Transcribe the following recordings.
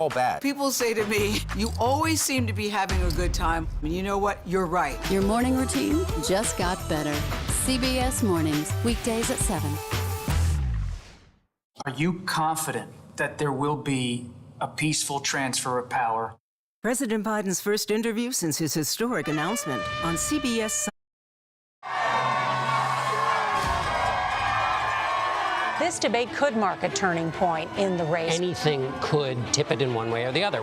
all bad. People say to me, you always seem to be having a good time. And you know what? You're right. Your morning routine just got better. CBS Mornings, weekdays at 7. Are you confident that there will be a peaceful transfer of power? President Biden's first interview since his historic announcement on CBS. This debate could mark a turning point in the race. Anything could tip it in one way or the other.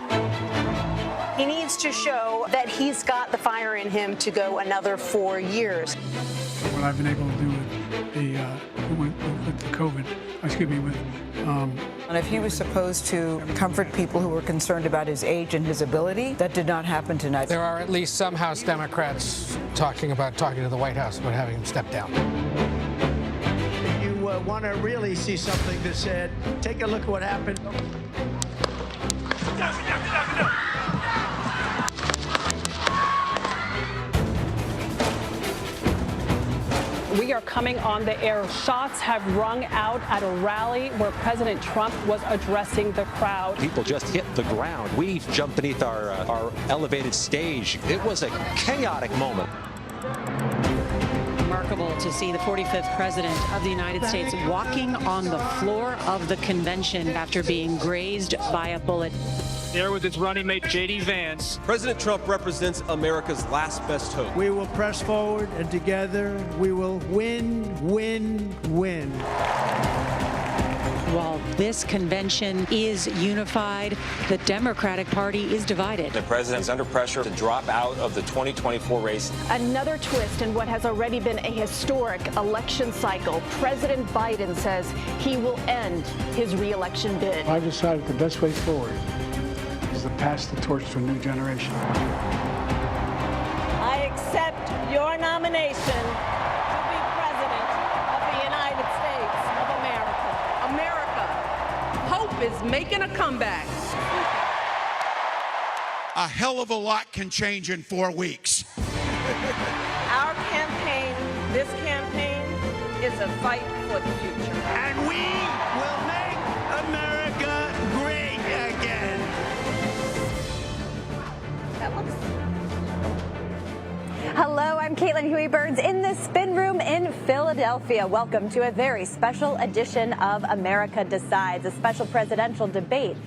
He needs to show that he's got the fire in him to go another 4 years. What I've been able to do with the COVID, And if he was supposed to comfort people who were concerned about his age and his ability, that did not happen tonight. There are at least some House Democrats talking to the White House about having him step down. If you want to really see something that's said, take a look at what happened. We are coming on the air. Shots have rung out at a rally where President Trump was addressing the crowd. People just hit the ground. We jumped beneath our elevated stage. It was a chaotic moment. Remarkable to see the 45th president of the United States walking on the floor of the convention after being grazed by a bullet. There was its running mate, J.D. Vance. President Trump represents America's last best hope. We will press forward, and together we will win, win, win. While this convention is unified, the Democratic Party is divided. The president is under pressure to drop out of the 2024 race. Another twist in what has already been a historic election cycle. President Biden says he will end his re-election bid. I decided the best way forward is to pass the torch to a new generation. I accept your nomination to be President of the United States of America. America, hope is making a comeback. A hell of a lot can change in 4 weeks. Our campaign, this campaign, is a fight for the future. And we will make America great again. Hello, I'm Caitlin Huey-Burns in the Spin Room in Philadelphia. Welcome to a very special edition of America Decides, a special presidential debate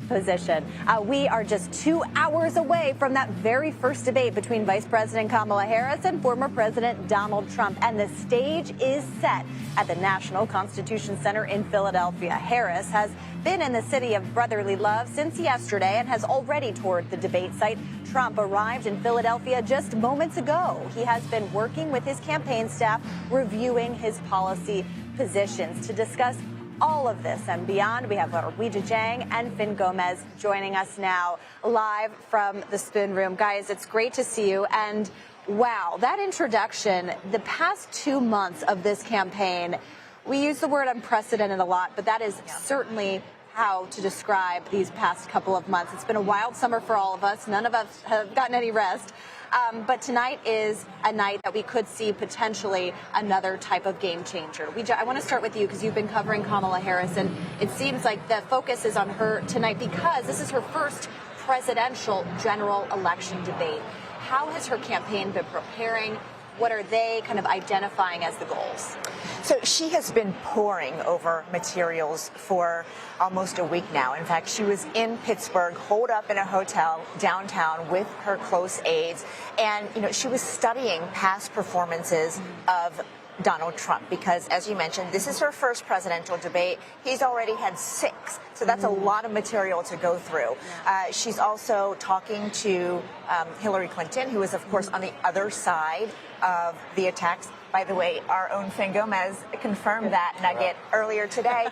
position. We are just 2 hours away from that very first debate between Vice President Kamala Harris and former President Donald Trump, and the stage is set at the National Constitution Center in Philadelphia. Harris has been in the city of brotherly love since yesterday and has already toured the debate site. Trump arrived in Philadelphia just moments ago. He has been working with his campaign staff, reviewing his policy positions. To discuss all of this and beyond, we have Weijia Jiang and Finn Gomez joining us now live from the Spin Room. Guys, it's great to see you. And wow, that introduction, the past 2 months of this campaign, we use the word unprecedented a lot, but that is certainly how to describe these past couple of months. It's been a wild summer for all of us. None of us have gotten any rest. But tonight is a night that we could see potentially another type of game changer. Weijia, I want to start with you because you've been covering Kamala Harris, and it seems like the focus is on her tonight because this is her first presidential general election debate. How has her campaign been preparing? What are they kind of identifying as the goals? So she has been poring over materials for almost a week now. In fact, she was in Pittsburgh, holed up in a hotel downtown with her close aides. And, she was studying past performances of Donald Trump because, as you mentioned, this is her first presidential debate. He's already had 6. So that's a lot of material to go through. She's also talking to Hillary Clinton, who is, of course, on the other side of the attacks. By the way, our own Finn Gomez confirmed that nugget earlier today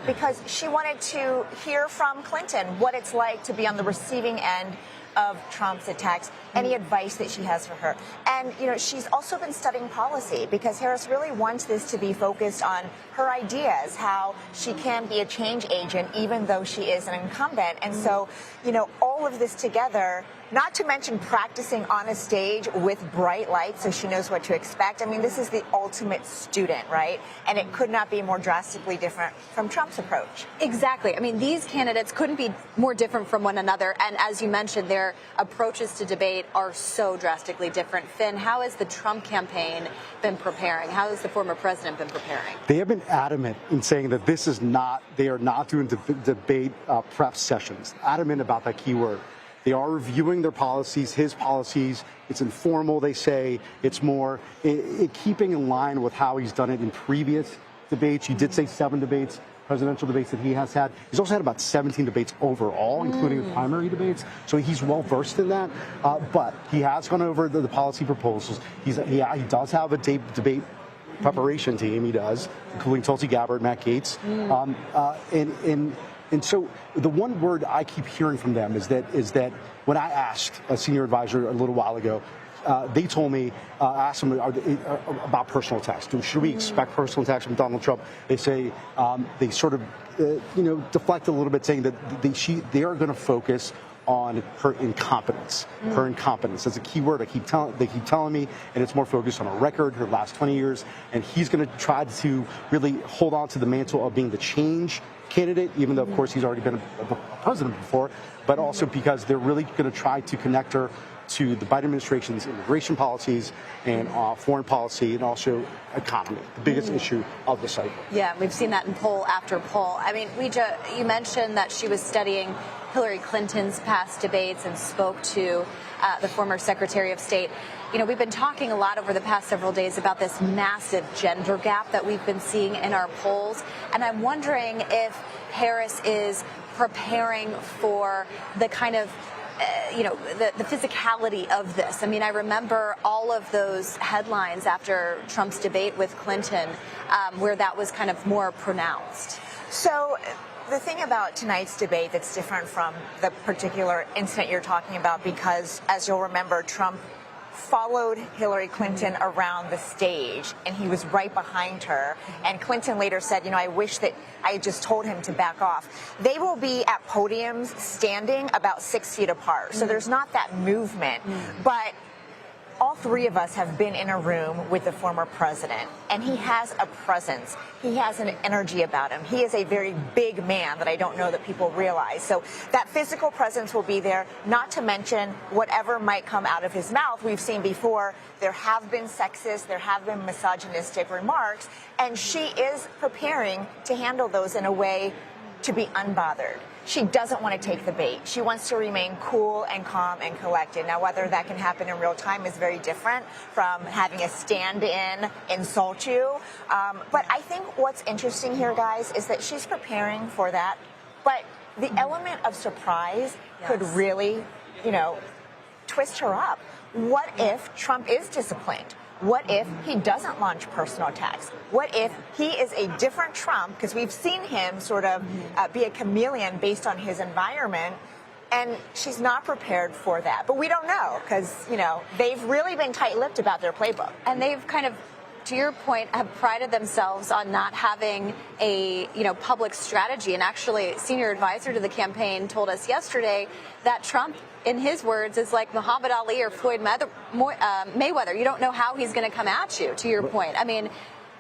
because she wanted to hear from Clinton what it's like to be on the receiving end of Trump's attacks, any advice that she has for her. And, she's also been studying policy because Harris really wants this to be focused on her ideas, how she can be a change agent even though she is an incumbent. And so, all of this together not to mention practicing on a stage with bright lights so she knows what to expect. I mean, this is the ultimate student, right? And it could not be more drastically different from Trump's approach. Exactly. I mean, these candidates couldn't be more different from one another. And as you mentioned, their approaches to debate are so drastically different. Finn, how has the Trump campaign been preparing? How has the former president been preparing? They have been adamant in saying that they are not doing debate prep sessions. Adamant about that key word. They are reviewing their policies, his policies. It's informal, they say. It's more keeping in line with how he's done it in previous debates. You did say 7 debates, presidential debates that he has had. He's also had about 17 debates overall, including the primary debates. So he's well versed in that. But he has gone over the policy proposals. He does have a debate preparation team. He does, including Tulsi Gabbard, Matt Gaetz, and so the one word I keep hearing from them is that when I asked a senior advisor a little while ago, they told me, asked them about personal attacks. Should we expect personal attacks from Donald Trump? They say they sort of deflect a little bit, saying that they are going to focus on her incompetence. Her incompetence. That's a key word they keep telling me, and it's more focused on her record, her last 20 years. And he's going to try to really hold on to the mantle of being the change candidate, even though, of course, he's already been a president before, but also because they're really going to try to connect her to the Biden administration's immigration policies and foreign policy, and also economy, the biggest issue of the cycle. Yeah, we've seen that in poll after poll. I mean, you mentioned that she was studying Hillary Clinton's past debates and spoke to the former Secretary of State. You know, we've been talking a lot over the past several days about this massive gender gap that we've been seeing in our polls. And I'm wondering if Harris is preparing for the kind of the physicality of this. I mean, I remember all of those headlines after Trump's debate with Clinton where that was kind of more pronounced. So the thing about tonight's debate that's different from the particular incident you're talking about, because as you'll remember, Trump followed Hillary Clinton around the stage, and he was right behind her. And Clinton later said, I wish that I had just told him to back off. They will be at podiums standing about 6 feet apart. So there's not that movement. But all three of us have been in a room with the former president, and he has a presence. He has an energy about him. He is a very big man that I don't know that people realize. So that physical presence will be there, not to mention whatever might come out of his mouth. We've seen before there have been sexist, there have been misogynistic remarks, and she is preparing to handle those in a way to be unbothered. She doesn't want to take the bait. She wants to remain cool and calm and collected. Now, whether that can happen in real time is very different from having a stand-in insult you. But I think what's interesting here, guys, is that she's preparing for that. But the element of surprise could really, twist her up. What if Trump is disciplined? What if he doesn't launch personal attacks? What if he is a different Trump? Because we've seen him sort of be a chameleon based on his environment, and she's not prepared for that. But we don't know, because, they've really been tight-lipped about their playbook. And they've kind of, to your point, have prided themselves on not having a, public strategy. And actually, senior advisor to the campaign told us yesterday that Trump, in his words, is like Muhammad Ali or Floyd Mayweather. You don't know how he's going to come at you, to your point. I mean,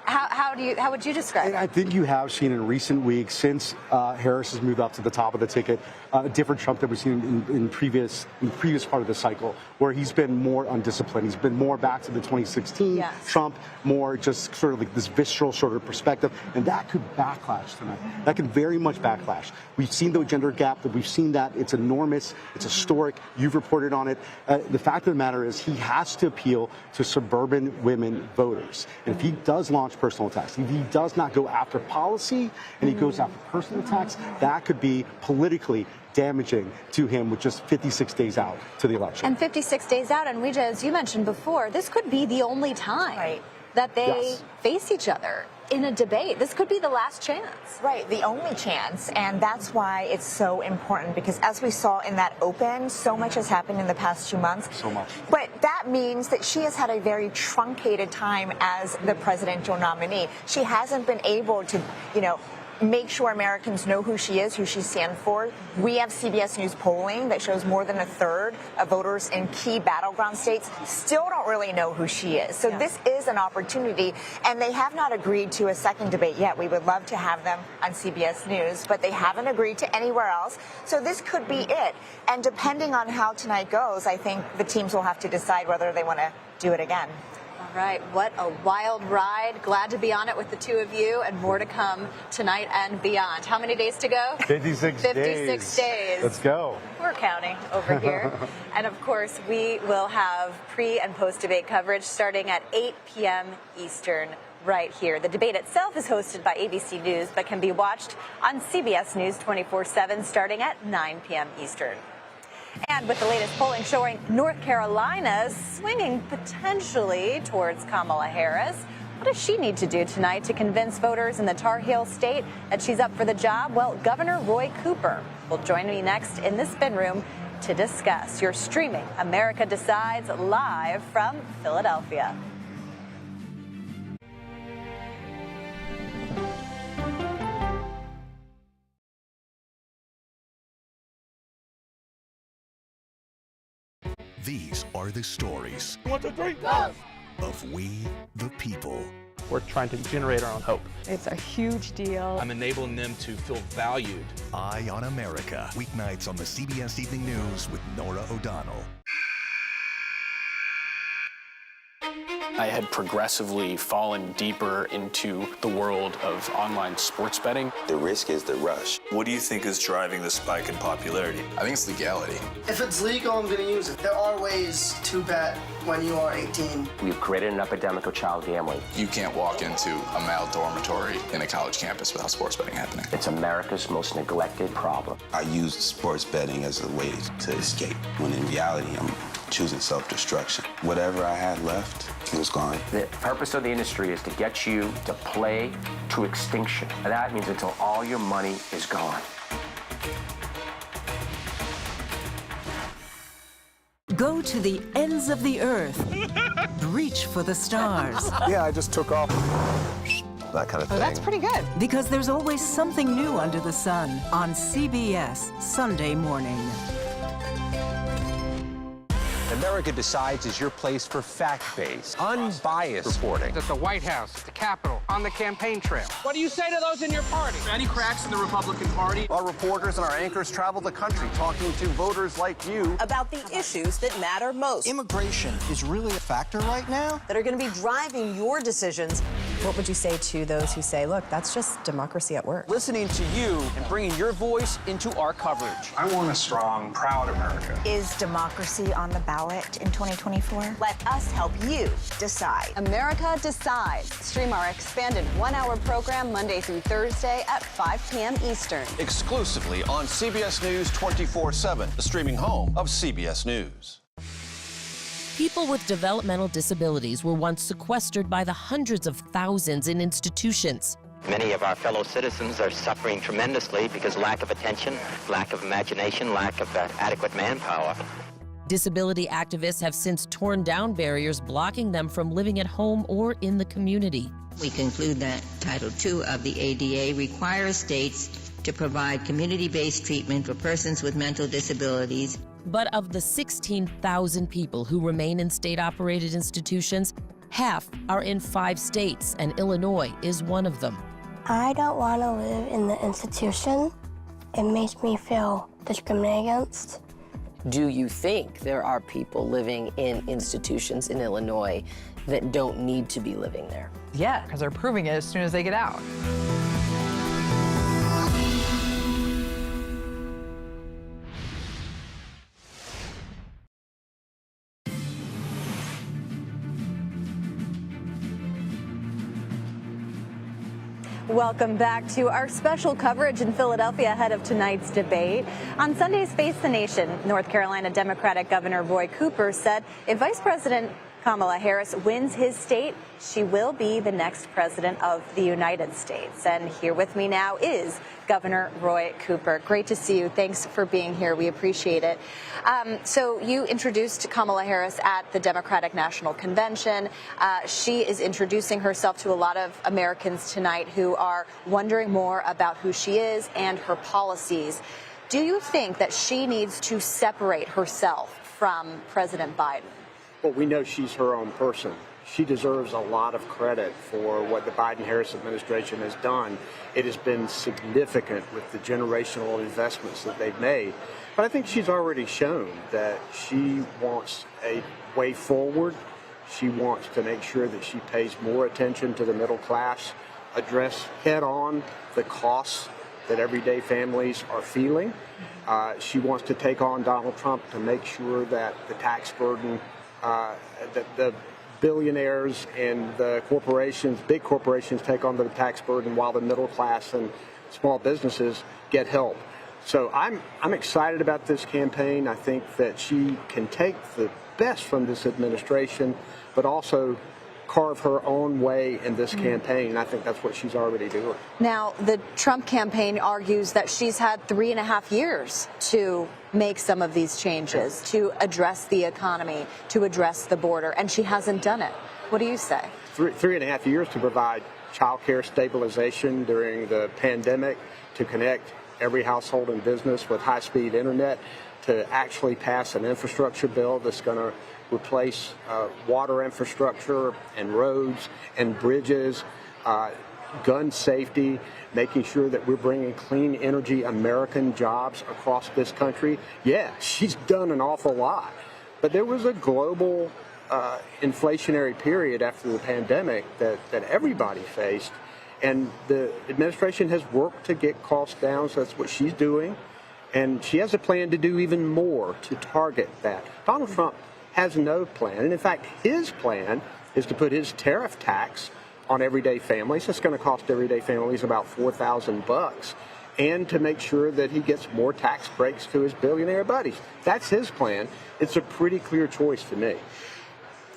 how would you describe it? I think you have seen in recent weeks, since Harris has moved up to the top of the ticket, a different Trump that we've seen in the previous part of the cycle, where he's been more undisciplined. He's been more back to the 2016 Trump, more just sort of like this visceral sort of perspective, and that could backlash tonight. That could very much backlash. We've seen the gender gap, that we've seen that. It's enormous. It's historic. You've reported on it. The fact of the matter is he has to appeal to suburban women voters. And if he does launch personal attacks, if he does not go after policy and he goes after personal attacks, that could be politically damaging to him with just 56 days out to the election. And 56 days out, and Weijia, as you mentioned before, this could be the only time that they face each other in a debate. This could be the last chance. Right, the only chance. And that's why it's so important, because as we saw in that open, so much has happened in the past 2 months. So much. But that means that she has had a very truncated time as the presidential nominee. She hasn't been able to, make sure Americans know who she is, who she stands for. We have CBS News polling that shows more than a third of voters in key battleground states still don't really know who she is. So this is an opportunity, and they have not agreed to a second debate yet. We would love to have them on CBS News, but they haven't agreed to anywhere else. So this could be it. And depending on how tonight goes, I think the teams will have to decide whether they want to do it again. All right, what a wild ride. Glad to be on it with the two of you, and more to come tonight and beyond. How many days to go? 56 days. Let's go. We're counting over here. And of course, we will have pre and post debate coverage starting at 8 p.m. Eastern right here. The debate itself is hosted by ABC News, but can be watched on CBS News 24/7 starting at 9 p.m. Eastern. And with the latest polling showing North Carolina swinging potentially towards Kamala Harris, what does she need to do tonight to convince voters in the Tar Heel state that she's up for the job? Well, Governor Roy Cooper will join me next in the spin room to discuss. You're streaming America Decides live from Philadelphia. These are the stories 1, 2, 3, go! Of we, the people. We're trying to generate our own hope. It's a huge deal. I'm enabling them to feel valued. Eye on America. Weeknights on the CBS Evening News with Norah O'Donnell. I had progressively fallen deeper into the world of online sports betting. The risk is the rush. What do you think is driving the spike in popularity? I think it's legality. If it's legal, I'm going to use it. There are ways to bet when you are 18. We've created an epidemic of child gambling. You can't walk into a male dormitory in a college campus without sports betting happening. It's America's most neglected problem. I used sports betting as a way to escape, when in reality, I'm choosing self-destruction. Whatever I had left was gone. The purpose of the industry is to get you to play to extinction. And that means until all your money is gone. Go to the ends of the earth. Reach for the stars. Yeah, I just took off. That kind of thing. Oh, that's pretty good. Because there's always something new under the sun on CBS Sunday morning. America Decides is your place for fact-based, unbiased reporting. At the White House, at the Capitol, on the campaign trail. What do you say to those in your party? Any cracks in the Republican Party? Our reporters and our anchors travel the country talking to voters like you about the issues that matter most. Immigration is really a factor right now that are going to be driving your decisions. What would you say to those who say, look, that's just democracy at work? Listening to you and bringing your voice into our coverage. I want a strong, proud America. Is democracy on the ballot in 2024? Let us help you decide. America Decides. Stream our expanded one-hour program Monday through Thursday at 5 p.m. Eastern. Exclusively on CBS News 24/7, the streaming home of CBS News. People with developmental disabilities were once sequestered by the hundreds of thousands in institutions. Many of our fellow citizens are suffering tremendously because lack of attention, lack of imagination, lack of adequate manpower. Disability activists have since torn down barriers blocking them from living at home or in the community. We conclude that Title II of the ADA requires states to provide community-based treatment for persons with mental disabilities. But of the 16,000 people who remain in state-operated institutions, half are in 5 states, and Illinois is one of them. I don't want to live in the institution. It makes me feel discriminated against. Do you think there are people living in institutions in Illinois that don't need to be living there? Yeah, because they're proving it as soon as they get out. Welcome back to our special coverage in Philadelphia ahead of tonight's debate. On Sunday's Face the Nation, North Carolina Democratic Governor Roy Cooper said if Vice President Kamala Harris wins his state, she will be the next president of the United States. And here with me now is Governor Roy Cooper. Great to see you. Thanks for being here. We appreciate it. So you introduced Kamala Harris at the Democratic National Convention. She is introducing herself to a lot of Americans tonight who are wondering more about who she is and her policies. Do you think that she needs to separate herself from President Biden? Well, we know she's her own person. She deserves a lot of credit for what the Biden-Harris administration has done. It has been significant with the generational investments that they've made. But I think she's already shown that she wants a way forward. She wants to make sure that she pays more attention to the middle class, address head-on the costs that everyday families are feeling. She wants to take on Donald Trump to make sure that the tax burden, that the billionaires and the corporations, big corporations, take on the tax burden while the middle class and small businesses get help. So I'm excited about this campaign. I think that she can take the best from this administration, but also carve her own way in this campaign. I think that's what she's already doing. Now, the Trump campaign argues that she's had 3.5 years to make some of these changes, to address the economy, to address the border, and she hasn't done it. What do you say? 3.5 years to provide child care stabilization during the pandemic, to connect every household and business with high-speed internet, to actually pass an infrastructure bill that's going to replace water infrastructure and roads and bridges, gun safety, making sure that we're bringing clean energy American jobs across this country. Yeah, she's done an awful lot. But there was a global inflationary period after the pandemic that everybody faced. And the administration has worked to get costs down, so that's what she's doing. And she has a plan to do even more to target that. Donald Trump has no plan. And in fact, his plan is to put his tariff tax on everyday families. It's going to cost everyday families about $4,000, and to make sure that he gets more tax breaks to his billionaire buddies. That's his plan. It's a pretty clear choice to me.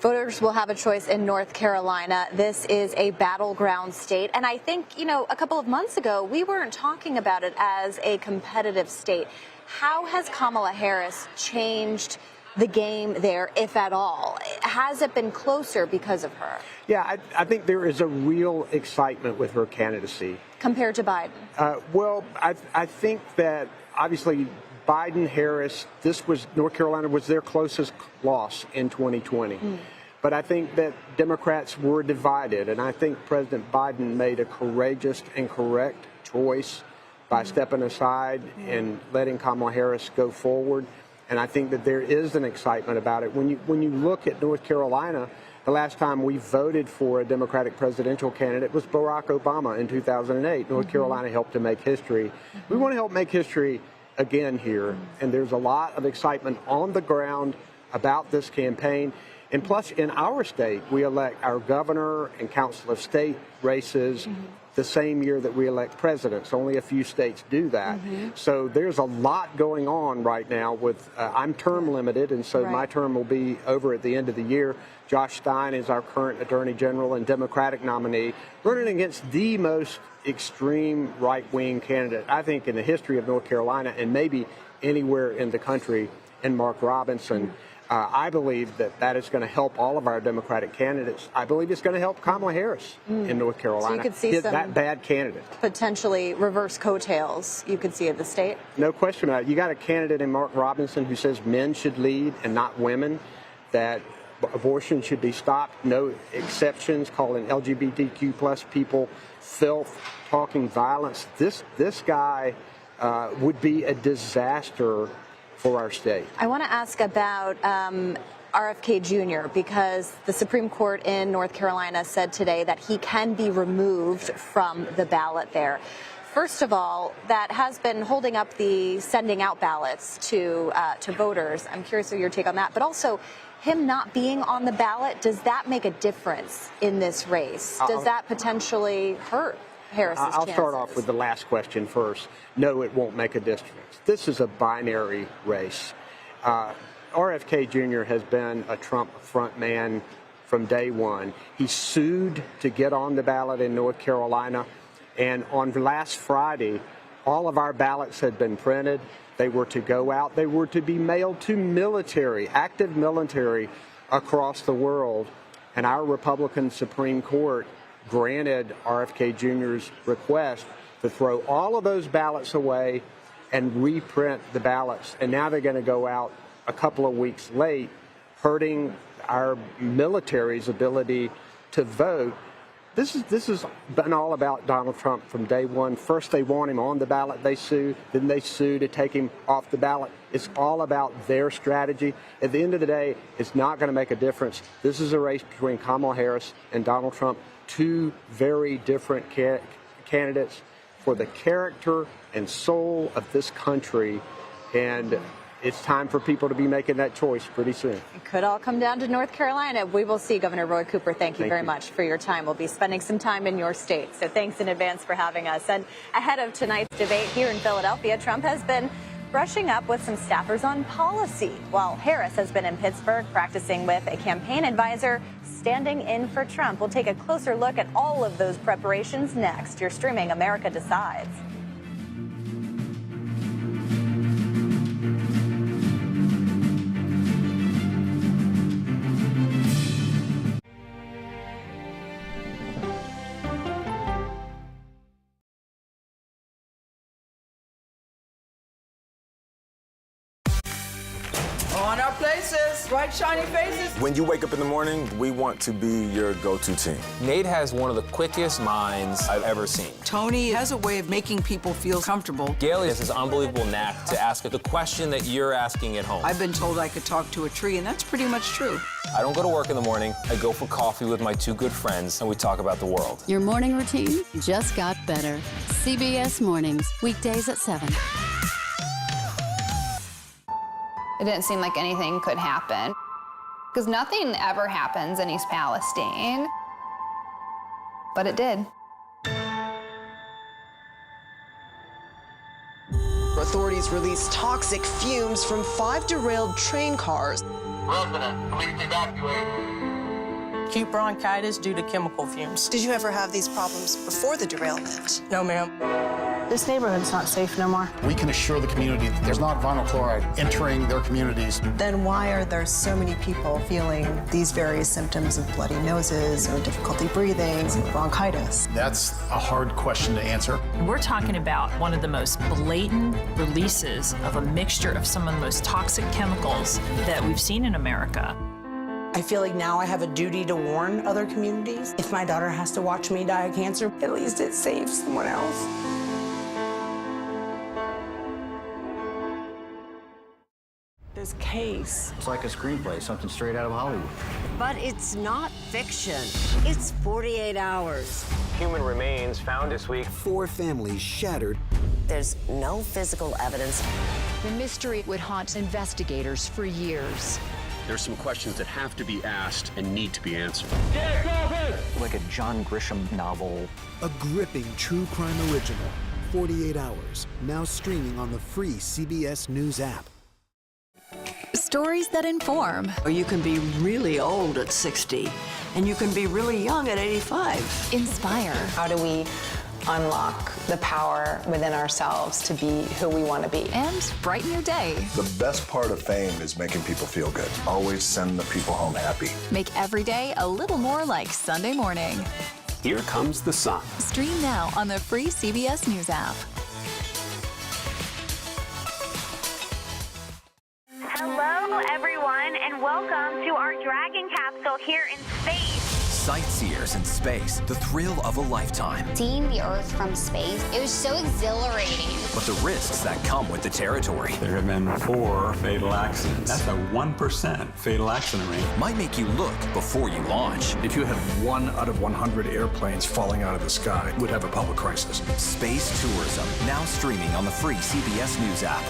Voters will have a choice in North Carolina. This is a battleground state. And I think, a couple of months ago, we weren't talking about it as a competitive state. How has Kamala Harris changed the game there, if at all? Has it been closer because of her? Yeah, I think there is a real excitement with her candidacy. Compared to Biden? Well, I think that obviously Biden-Harris, North Carolina was their closest loss in 2020. But I think that Democrats were divided, and I think President Biden made a courageous and correct choice by stepping aside and letting Kamala Harris go forward. And I think that there is an excitement about it. When you look at North Carolina, the last time we voted for a Democratic presidential candidate was Barack Obama in 2008. North Carolina helped to make history. We want to help make history again here. And there's a lot of excitement on the ground about this campaign. And plus, in our state, we elect our governor and council of state races the same year that we elect presidents. Only a few states do that. So there's a lot going on right now with, I'm term limited, and so my term will be over at the end of the year. Josh Stein is our current Attorney General and Democratic nominee, running against the most extreme right-wing candidate, I think, in the history of North Carolina and maybe anywhere in the country, in Mark Robinson. I believe that is going to help all of our Democratic candidates. I believe it's going to help Kamala Harris in North Carolina. So you could see that bad candidate. Potentially reverse coattails, you could see at the state? No question about it. You got a candidate in Mark Robinson who says men should lead and not women, that abortion should be stopped, no exceptions, calling LGBTQ plus people filth, talking violence. This guy would be a disaster for our state. I want to ask about RFK Jr. because the Supreme Court in North Carolina said today that he can be removed from the ballot there. First of all, that has been holding up the sending out ballots to voters. I'm curious of your take on that. But also, him not being on the ballot, does that make a difference in this race? Does that potentially hurt Harris's chances? I'll start off with the last question first. No, it won't make a difference. This is a binary race. RFK Jr. has been a Trump front man from day one. He sued to get on the ballot in North Carolina, and on last Friday, all of our ballots had been printed. They were to go out. They were to be mailed to military, active military across the world, and our Republican Supreme Court granted RFK Jr.'s request to throw all of those ballots away and reprint the ballots. And now they're going to go out a couple of weeks late, hurting our military's ability to vote. This has been all about Donald Trump from day one. First, they want him on the ballot, they sue. Then they sue to take him off the ballot. It's all about their strategy. At the end of the day, it's not going to make a difference. This is a race between Kamala Harris and Donald Trump, two very different candidates for the character and soul of this country. And it's time for people to be making that choice pretty soon. It could all come down to North Carolina. We will see. Governor Roy Cooper, thank you very much for your time. We'll be spending some time in your state. So thanks in advance for having us. And ahead of tonight's debate here in Philadelphia, Trump has been brushing up with some staffers on policy, while Harris has been in Pittsburgh practicing with a campaign advisor standing in for Trump. We'll take a closer look at all of those preparations next. You're streaming America Decides. On our places, bright, shiny faces. When you wake up in the morning, we want to be your go-to team. Nate has one of the quickest minds I've ever seen. Tony has a way of making people feel comfortable. Gail has this unbelievable knack to ask the question that you're asking at home. I've been told I could talk to a tree, and that's pretty much true. I don't go to work in the morning. I go for coffee with my two good friends, and we talk about the world. Your morning routine just got better. CBS Mornings, weekdays at 7. It didn't seem like anything could happen, because nothing ever happens in East Palestine, but it did. Authorities released toxic fumes from 5 derailed train cars. Resident, please evacuate. Acute bronchitis due to chemical fumes. Did you ever have these problems before the derailment? No, ma'am. This neighborhood's not safe no more. We can assure the community that there's not vinyl chloride entering their communities. Then why are there so many people feeling these various symptoms of bloody noses or difficulty breathing or bronchitis? That's a hard question to answer. We're talking about one of the most blatant releases of a mixture of some of the most toxic chemicals that we've seen in America. I feel like now I have a duty to warn other communities. If my daughter has to watch me die of cancer, at least it saves someone else. This case. It's like a screenplay, something straight out of Hollywood. But it's not fiction. It's 48 hours. Human remains found this week. 4 families shattered. There's no physical evidence. The mystery would haunt investigators for years. There's some questions that have to be asked and need to be answered. Like a John Grisham novel. A gripping true crime original. 48 hours. Now streaming on the free CBS News app. Stories that inform. You can be really old at 60, and you can be really young at 85. Inspire. How do we unlock the power within ourselves to be who we want to be? And brighten your day. The best part of fame is making people feel good. Always send the people home happy. Make every day a little more like Sunday morning. Here comes the sun. Stream now on the free CBS News app. Hello, everyone, and welcome to our Dragon capsule here in space. Sightseers in space, the thrill of a lifetime. Seeing the Earth from space, it was so exhilarating. But the risks that come with the territory. There have been 4 fatal accidents. That's a 1% fatal accident rate. Might make you look before you launch. If you had 1 out of 100 airplanes falling out of the sky, we'd have a public crisis. Space tourism, now streaming on the free CBS News app.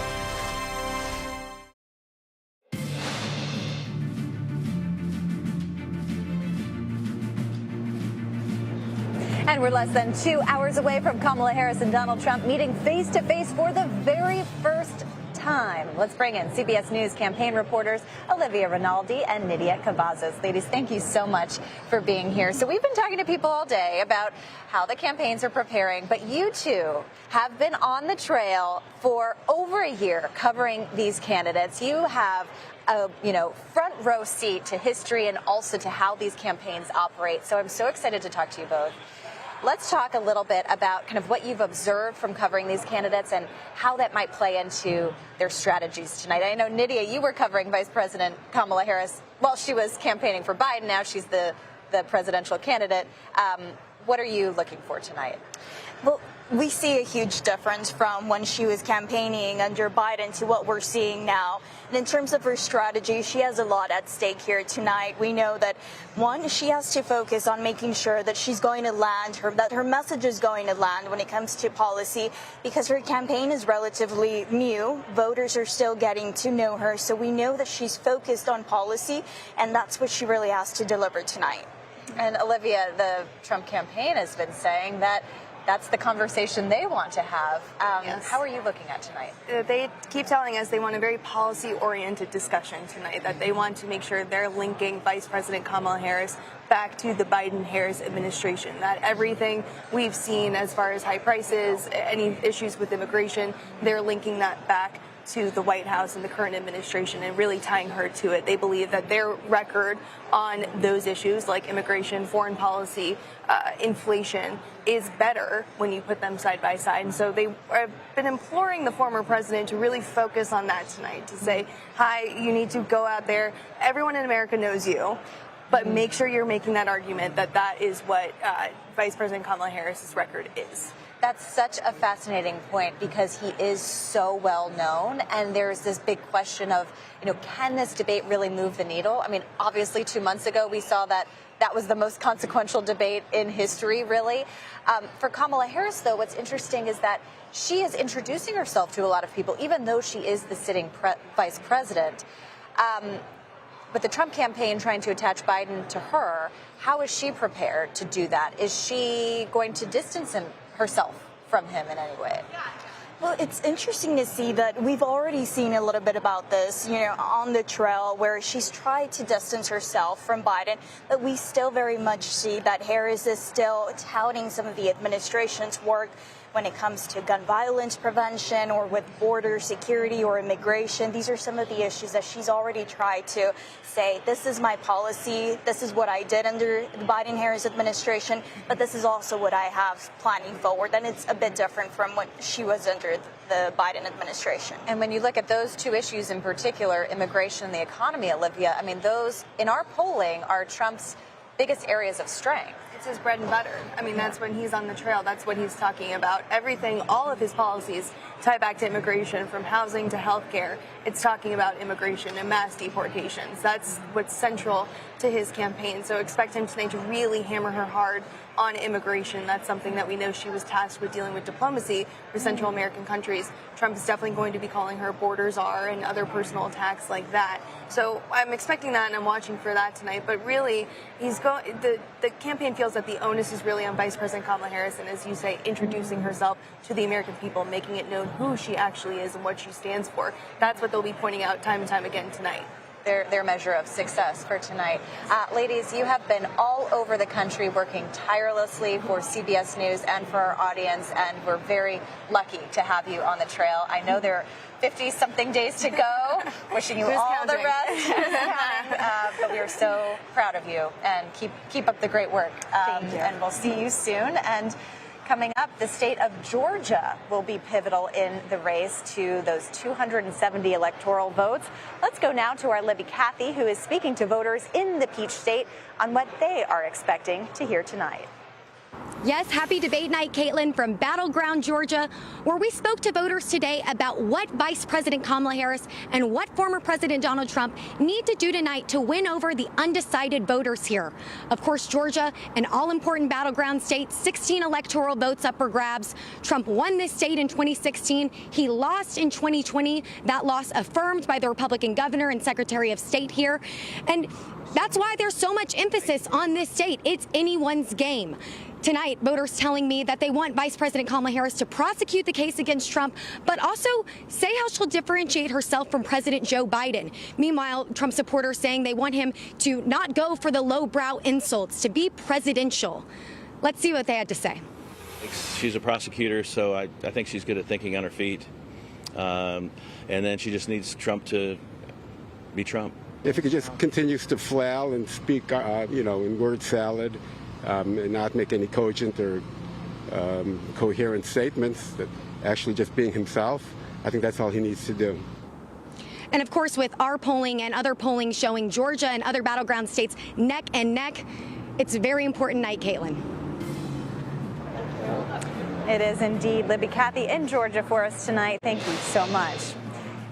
And we're less than 2 hours away from Kamala Harris and Donald Trump meeting face to face for the very first time. Let's bring in CBS News campaign reporters Olivia Rinaldi and Nydia Cavazos. Ladies, thank you so much for being here. So we've been talking to people all day about how the campaigns are preparing, but you two have been on the trail for over a year covering these candidates. You have a front row seat to history and also to how these campaigns operate. So I'm so excited to talk to you both. Let's talk a little bit about kind of what you've observed from covering these candidates and how that might play into their strategies tonight. I know, Nydia, you were covering Vice President Kamala Harris while she was campaigning for Biden. Now she's the presidential candidate. What are you looking for tonight? Well, we see a huge difference from when she was campaigning under Biden to what we're seeing now. And in terms of her strategy, she has a lot at stake here tonight. We know that, one, she has to focus on making sure that she's going to land, that her message is going to land when it comes to policy, because her campaign is relatively new. Voters are still getting to know her. So we know that she's focused on policy, and that's what she really has to deliver tonight. And Olivia, the Trump campaign has been saying that that's the conversation they want to have. Yes. How are you looking at tonight? They keep telling us they want a very policy-oriented discussion tonight, that they want to make sure they're linking Vice President Kamala Harris back to the Biden-Harris administration, that everything we've seen as far as high prices, any issues with immigration, they're linking that back to the White House and the current administration and really tying her to it. They believe that their record on those issues like immigration, foreign policy, inflation is better when you put them side by side. And so they have been imploring the former president to really focus on that tonight, to say, hi, you need to go out there. Everyone in America knows you, but make sure you're making that argument that that is what Vice President Kamala Harris's record is. That's such a fascinating point because he is so well known, and there's this big question of, can this debate really move the needle? I mean, obviously 2 months ago we saw that was the most consequential debate in history, really. For Kamala Harris, though, what's interesting is that she is introducing herself to a lot of people, even though she is the sitting vice president. With the Trump campaign trying to attach Biden to her, how is she prepared to do that? Is she going to distance herself from him in any way? Well, it's interesting to see that we've already seen a little bit about this, on the trail where she's tried to distance herself from Biden, but we still very much see that Harris is still touting some of the administration's work when it comes to gun violence prevention or with border security or immigration. These are some of the issues that she's already tried to say, this is my policy, this is what I did under the Biden-Harris administration, but this is also what I have planning forward. And it's a bit different from what she was under the Biden administration. And when you look at those two issues in particular, immigration and the economy, Olivia, I mean, those in our polling are Trump's biggest areas of strength. It's his bread and butter. I mean, that's when he's on the trail. That's what he's talking about. Everything, all of his policies tie back to immigration, from housing to healthcare. It's talking about immigration and mass deportations. That's what's central to his campaign. So expect him tonight to really hammer her hard on immigration. That's something that we know she was tasked with dealing with diplomacy for Central American countries. Trump is definitely going to be calling her border czar and other personal attacks like that. So I'm expecting that, and I'm watching for that tonight. But really, the campaign feels that the onus is really on Vice President Kamala Harris, and as you say, introducing herself to the American people, making it known who she actually is and what she stands for. That's what they'll be pointing out time and time again tonight. Their measure of success for tonight. Ladies, you have been all over the country working tirelessly for CBS News and for our audience, and we're very lucky to have you on the trail. I know there are 50-something days to go. Wishing you all the rest. But we are so proud of you, and keep up the great work. Thank you. And we'll see you soon. And coming up, the state of Georgia will be pivotal in the race to those 270 electoral votes. Let's go now to our Libby Cathy, who is speaking to voters in the Peach State on what they are expecting to hear tonight. Yes, happy debate night, Caitlin, from Battleground, Georgia, where we spoke to voters today about what Vice President Kamala Harris and what former President Donald Trump need to do tonight to win over the undecided voters here. Of course, Georgia, an all-important battleground state, 16 electoral votes up for grabs. Trump won this state in 2016. He lost in 2020. That loss affirmed by the Republican governor and Secretary of State here. And that's why there's so much emphasis on this state. It's anyone's game. Tonight, voters telling me that they want Vice President Kamala Harris to prosecute the case against Trump, but also say how she'll differentiate herself from President Joe Biden. Meanwhile, Trump supporters saying they want him to not go for the lowbrow insults, to be presidential. Let's see what they had to say. She's a prosecutor, so I think she's good at thinking on her feet. And then she just needs Trump to be Trump. If he just continues to flail and speak, in word salad, and not make any cogent or coherent statements, that actually just being himself, I think that's all he needs to do. And of course, with our polling and other polling showing Georgia and other battleground states neck and neck, it's a very important night, Caitlin. It is indeed. Libby, Kathy in Georgia for us tonight. Thank you so much.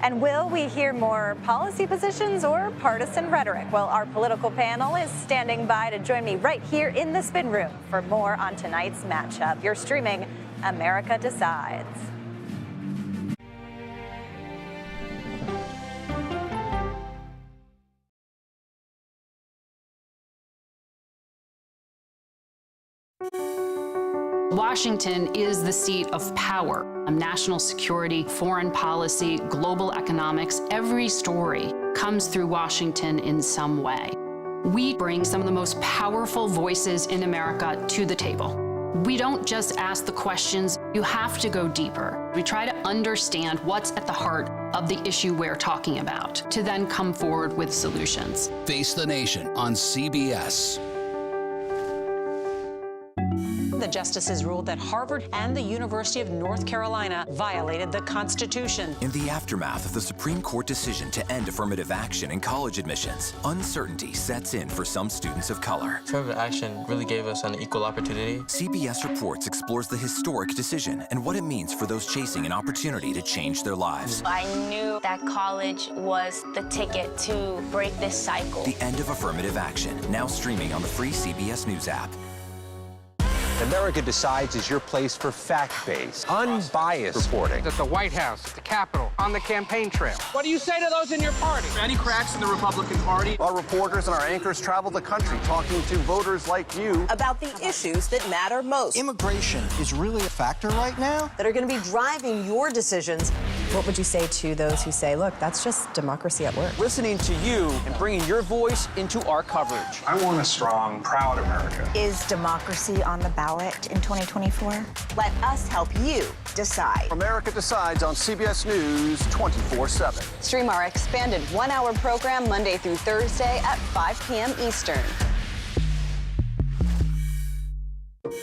And will we hear more policy positions or partisan rhetoric? Well, our political panel is standing by to join me right here in the spin room for more on tonight's matchup. You're streaming America Decides. Washington is the seat of power. National security, foreign policy, global economics, every story comes through Washington in some way. We bring some of the most powerful voices in America to the table. We don't just ask the questions, you have to go deeper. We try to understand what's at the heart of the issue we're talking about, to then come forward with solutions. Face the Nation on CBS. The justices ruled that Harvard and the University of North Carolina violated the Constitution. In the aftermath of the Supreme Court decision to end affirmative action in college admissions, uncertainty sets in for some students of color. Affirmative action really gave us an equal opportunity. CBS Reports explores the historic decision and what it means for those chasing an opportunity to change their lives. I knew that college was the ticket to break this cycle. The end of affirmative action, now streaming on the free CBS News app. America Decides is your place for fact-based, unbiased reporting. At the White House, at the Capitol, on the campaign trail. What do you say to those in your party? Any cracks in the Republican Party? Our reporters and our anchors travel the country talking to voters like you about the issues that matter most. Immigration is really a factor right now that are going to be driving your decisions. What would you say to those who say, look, that's just democracy at work? Listening to you and bringing your voice into our coverage. I want a strong, proud America. Is democracy on the ballot in 2024? Let us help you decide. America Decides on CBS News 24/7. Stream our expanded one-hour program Monday through Thursday at 5 p.m. Eastern.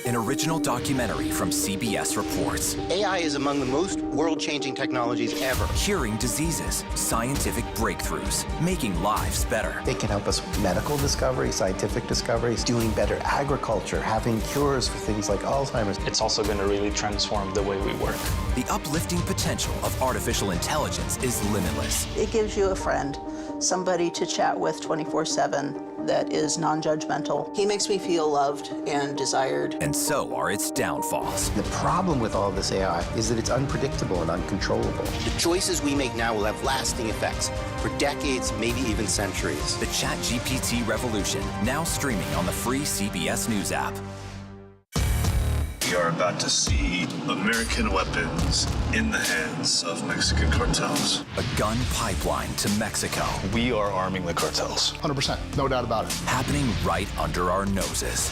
An original documentary from CBS Reports. AI is among the most world-changing technologies ever. Curing diseases, scientific breakthroughs, making lives better. They can help us with medical discoveries, scientific discoveries, doing better agriculture, having cures for things like Alzheimer's. It's also going to really transform the way we work. The uplifting potential of artificial intelligence is limitless. It gives you a friend, somebody to chat with 24/7 that is non-judgmental. He makes me feel loved and desired. And so are its downfalls. The problem with all this AI is that it's unpredictable and uncontrollable. The choices we make now will have lasting effects for decades, maybe even centuries. The ChatGPT revolution, now streaming on the free CBS News app. We are about to see American weapons in the hands of Mexican cartels. A gun pipeline to Mexico. We are arming the cartels. 100%, no doubt about it. Happening right under our noses.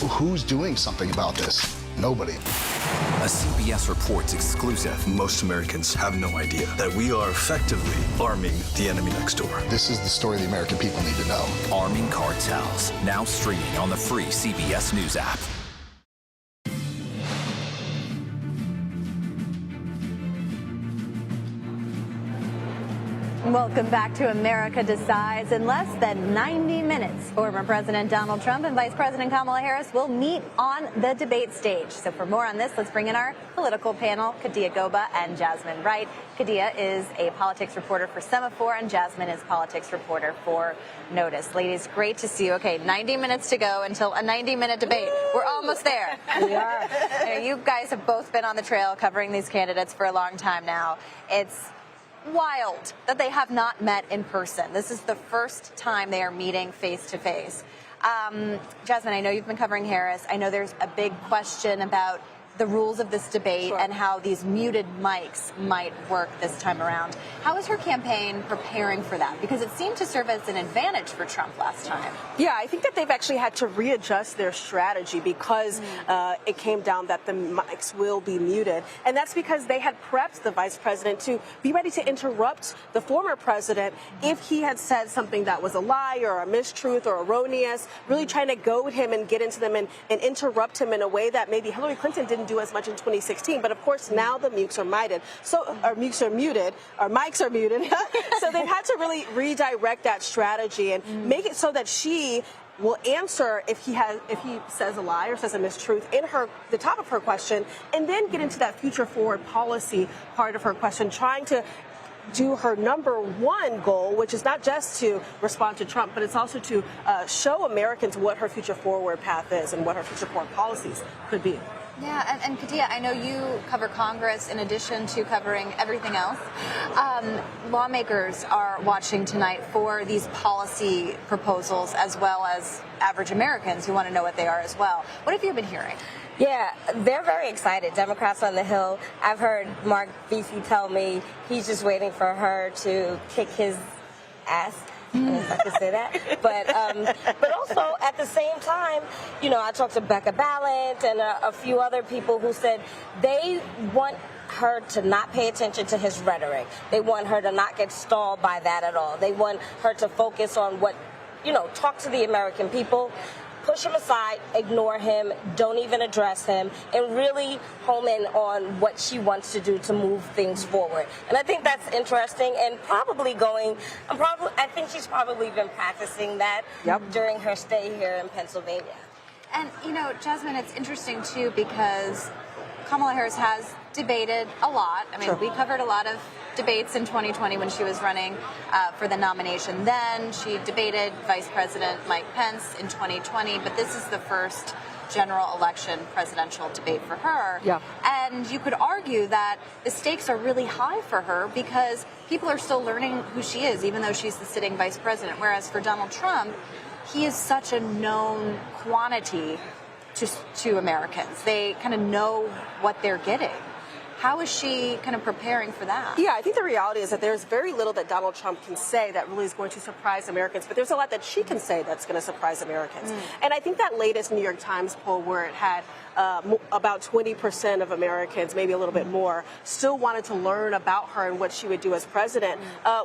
Who's doing something about this? Nobody. A CBS Reports exclusive. Most Americans have no idea that we are effectively arming the enemy next door. This is the story the American people need to know. Arming cartels, now streaming on the free CBS News app. Welcome back to America Decides. In less than 90 minutes, former President Donald Trump and Vice President Kamala Harris will meet on the debate stage. So for more on this, let's bring in our political panel, Kadia Goba and Jasmine Wright. Kadia is a politics reporter for Semaphore, and Jasmine is politics reporter for Notice. Ladies, great to see you. Okay, 90 minutes to go until a 90-minute debate. We're almost there. We are. You guys have both been on the trail covering these candidates for a long time now. It's wild that they have not met in person. This is the first time they are meeting face to face. Jasmine, I know you've been covering Harris. I know there's a big question about the rules of this debate and how these muted mics might work this time around. How is her campaign preparing for that? Because it seemed to serve as an advantage for Trump last time. Yeah, I think that they've actually had to readjust their strategy because it came down that the mics will be muted. And that's because they had prepped the vice president to be ready to interrupt the former president if he had said something that was a lie or a mistruth or erroneous, really trying to goad him and get into them and interrupt him in a way that maybe Hillary Clinton didn't do as much in 2016. But of course, now the mics are muted. So mics are muted. So they've had to really redirect that strategy and make it so that she will answer if he says a lie or says a mistruth in the top of her question, and then get into that future forward policy part of her question, trying to do her number one goal, which is not just to respond to Trump, but it's also to show Americans what her future forward path is and what her future forward policies could be. Yeah, and Katia, I know you cover Congress in addition to covering everything else. Lawmakers are watching tonight for these policy proposals, as well as average Americans who want to know what they are as well. What have you been hearing? Yeah, they're very excited. Democrats on the Hill. I've heard Mark Vesey tell me he's just waiting for her to kick his ass. If I could say that. But also at the same time, you know, I talked to Becca Ballant and a few other people who said they want her to not pay attention to his rhetoric. They want her to not get stalled by that at all. They want her to focus on what, you know, talk to the American people. Push him aside, ignore him, don't even address him, and really home in on what she wants to do to move things forward. And I think that's interesting and I think she's probably been practicing that during her stay here in Pennsylvania. And, you know, Jasmine, it's interesting, too, because Kamala Harris has debated a lot. I mean, we covered a lot of debates in 2020 when she was running for the nomination. Then she debated Vice President Mike Pence in 2020, but this is the first general election presidential debate for her. Yeah. And you could argue that the stakes are really high for her because people are still learning who she is, even though she's the sitting vice president. Whereas for Donald Trump, he is such a known quantity to Americans. They kind of know what they're getting. How is she kind of preparing for that? Yeah, I think the reality is that there's very little that Donald Trump can say that really is going to surprise Americans, but there's a lot that she can say that's going to surprise Americans. And I think that latest New York Times poll where it had about 20% of Americans, maybe a little bit more, still wanted to learn about her and what she would do as president,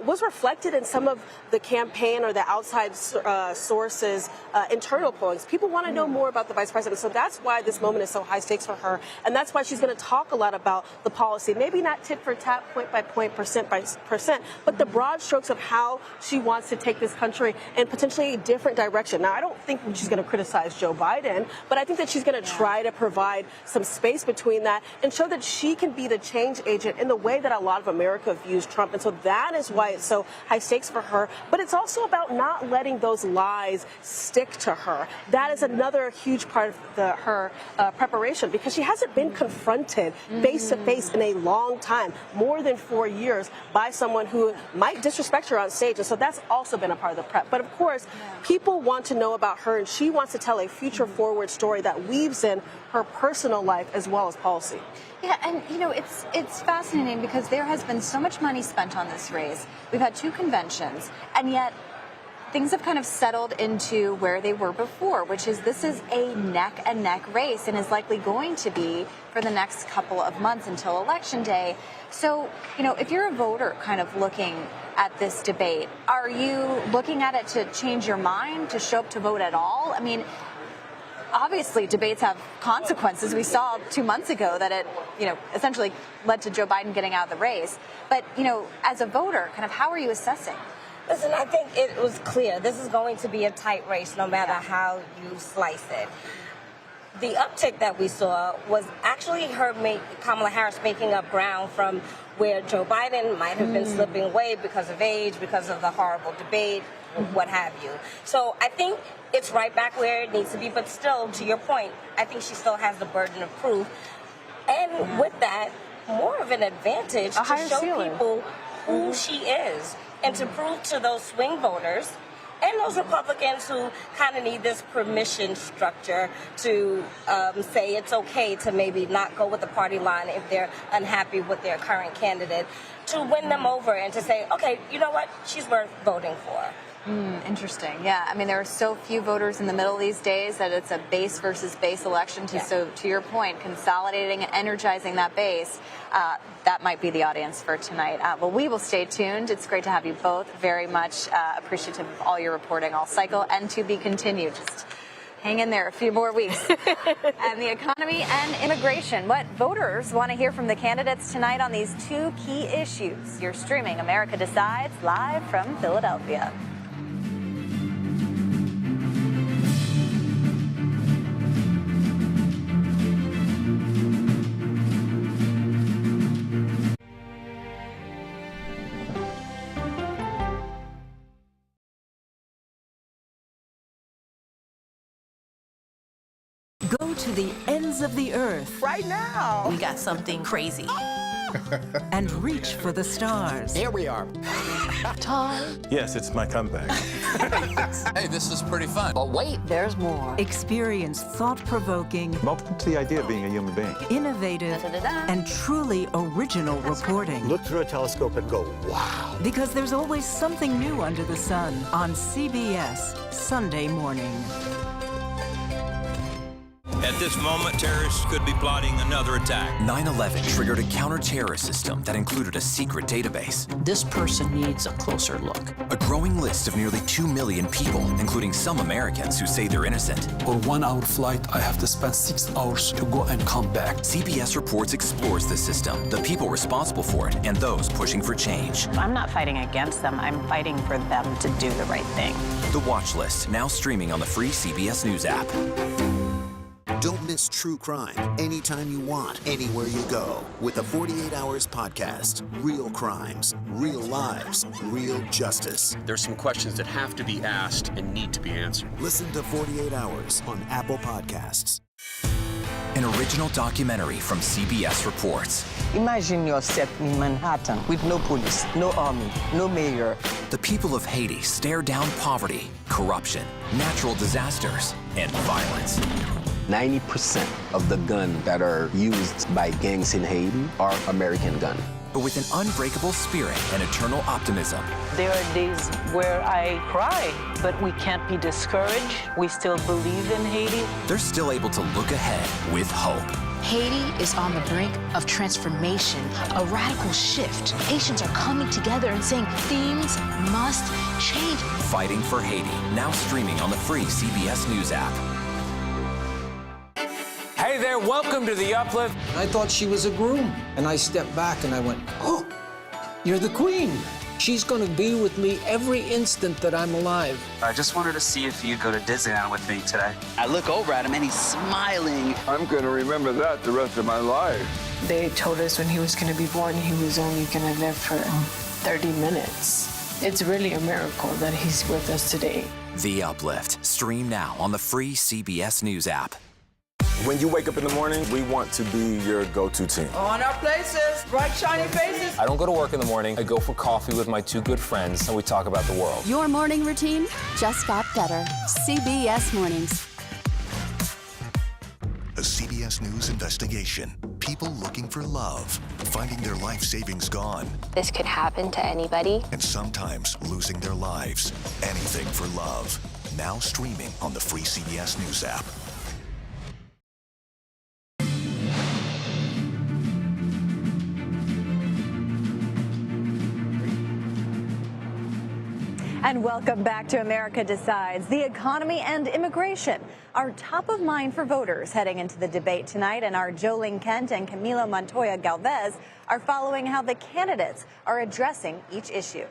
was reflected in some of the campaign or the outside sources' internal pollings. People want to know more about the vice president, so that's why this moment is so high stakes for her, and that's why she's going to talk a lot about the policy, maybe not tit for tat, point by point, percent by percent, but the broad strokes of how she wants to take this country in potentially a different direction. Now, I don't think she's going to criticize Joe Biden, but I think that she's going to try to provide some space between that and show that she can be the change agent in the way that a lot of America views Trump. And so that is why it's so high stakes for her. But it's also about not letting those lies stick to her. That is another huge part of her preparation, because she hasn't been confronted face to face in a long time, more than 4 years, by someone who might disrespect her on stage. And so that's also been a part of the prep. But of course, people want to know about her, and she wants to tell a future forward story that weaves in her personal life as well as policy. Yeah, and you know, it's fascinating because there has been so much money spent on this race. We've had 2 conventions, and yet things have kind of settled into where they were before, which is this is a neck-and-neck race and is likely going to be for the next couple of months until Election Day. So, you know, if you're a voter kind of looking at this debate, are you looking at it to change your mind, to show up to vote at all? I mean, obviously debates have consequences. We saw 2 months ago that it, you know, essentially led to Joe Biden getting out of the race. But, you know, as a voter, kind of how are you assessing? Listen, I think it was clear this is going to be a tight race no matter how you slice it. The uptick that we saw was actually Kamala Harris making up ground from where Joe Biden might have been slipping away because of age, because of the horrible debate, what have you. So I think it's right back where it needs to be, but still, to your point, I think she still has the burden of proof. And with that, more of an advantage to show people who she is and to prove to those swing voters and those Republicans who kind of need this permission structure to say it's okay to maybe not go with the party line if they're unhappy with their current candidate, to win them over and to say, okay, you know what, she's worth voting for. Interesting. Yeah. I mean, there are so few voters in the middle these days that it's a base versus base election. So to your point, consolidating and energizing that base, that might be the audience for tonight. Well, we will stay tuned. It's great to have you both. Very much appreciative of all your reporting all cycle, and to be continued. Just hang in there a few more weeks. And the economy and immigration. What voters want to hear from the candidates tonight on these two key issues. You're streaming America Decides live from Philadelphia. Go to the ends of the earth. Right now. We got something crazy. And reach for the stars. Here we are. Time. Yes, it's my comeback. Hey, this is pretty fun. But wait, there's more. Experience thought-provoking. I'm open to the idea of being a human being. Innovative and truly original reporting. Look through a telescope and go, wow. Because there's always something new under the sun on CBS Sunday morning. At this moment, terrorists could be plotting another attack. 9/11 triggered a counter-terrorist system that included a secret database. This person needs a closer look. A growing list of nearly 2 million people, including some Americans who say they're innocent. On 1 hour flight, I have to spend 6 hours to go and come back. CBS Reports explores the system, the people responsible for it, and those pushing for change. I'm not fighting against them. I'm fighting for them to do the right thing. The Watch List, now streaming on the free CBS News app. Don't miss true crime anytime you want, anywhere you go. With the 48 Hours podcast. Real crimes, real lives, real justice. There's some questions that have to be asked and need to be answered. Listen to 48 Hours on Apple Podcasts. An original documentary from CBS Reports. Imagine yourself in Manhattan with no police, no army, no mayor. The people of Haiti stare down poverty, corruption, natural disasters, and violence. 90% of the guns that are used by gangs in Haiti are American guns. But with an unbreakable spirit and eternal optimism. There are days where I cry, but we can't be discouraged. We still believe in Haiti. They're still able to look ahead with hope. Haiti is on the brink of transformation, a radical shift. Haitians are coming together and saying things must change. Fighting for Haiti, now streaming on the free CBS News app. Hey there, welcome to The Uplift. I thought she was a groom, and I stepped back and I went, oh, you're the queen. She's going to be with me every instant that I'm alive. I just wanted to see if you'd go to Disneyland with me today. I look over at him and he's smiling. I'm going to remember that the rest of my life. They told us when he was going to be born, he was only going to live for 30 minutes. It's really a miracle that he's with us today. The Uplift. Stream now on the free CBS News app. When you wake up in the morning, we want to be your go-to team. On our places, bright, shiny faces. I don't go to work in the morning. I go for coffee with my two good friends, and we talk about the world. Your morning routine just got better. CBS Mornings. A CBS News investigation. People looking for love, finding their life savings gone. This could happen to anybody. And sometimes losing their lives. Anything for love. Now streaming on the free CBS News app. And welcome back to America Decides. The economy and immigration are top of mind for voters heading into the debate tonight. And our Jolene Kent and Camilo Montoya Galvez are following how the candidates are addressing each issue.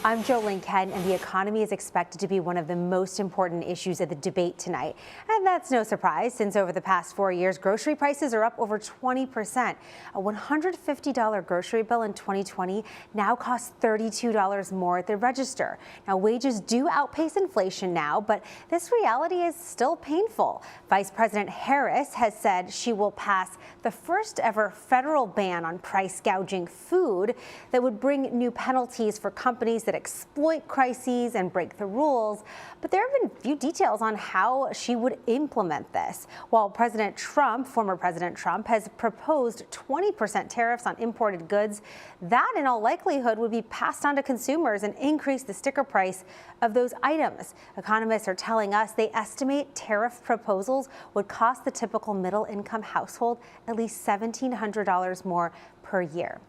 I'm Jolene Kent, and the economy is expected to be one of the most important issues at the debate tonight. And that's no surprise, since over the past 4 years, grocery prices are up over 20%. A $150 grocery bill in 2020 now costs $32 more at the register. Now, wages do outpace inflation now, but this reality is still painful. Vice President Harris has said she will pass the first ever federal ban on price gouging food that would bring new penalties for companies that that exploit crises and break the rules. But there have been few details on how she would implement this. While former President Trump, has proposed 20% tariffs on imported goods, that in all likelihood would be passed on to consumers and increase the sticker price of those items. Economists are telling us they estimate tariff proposals would cost the typical middle-income household at least $1,700 more per year.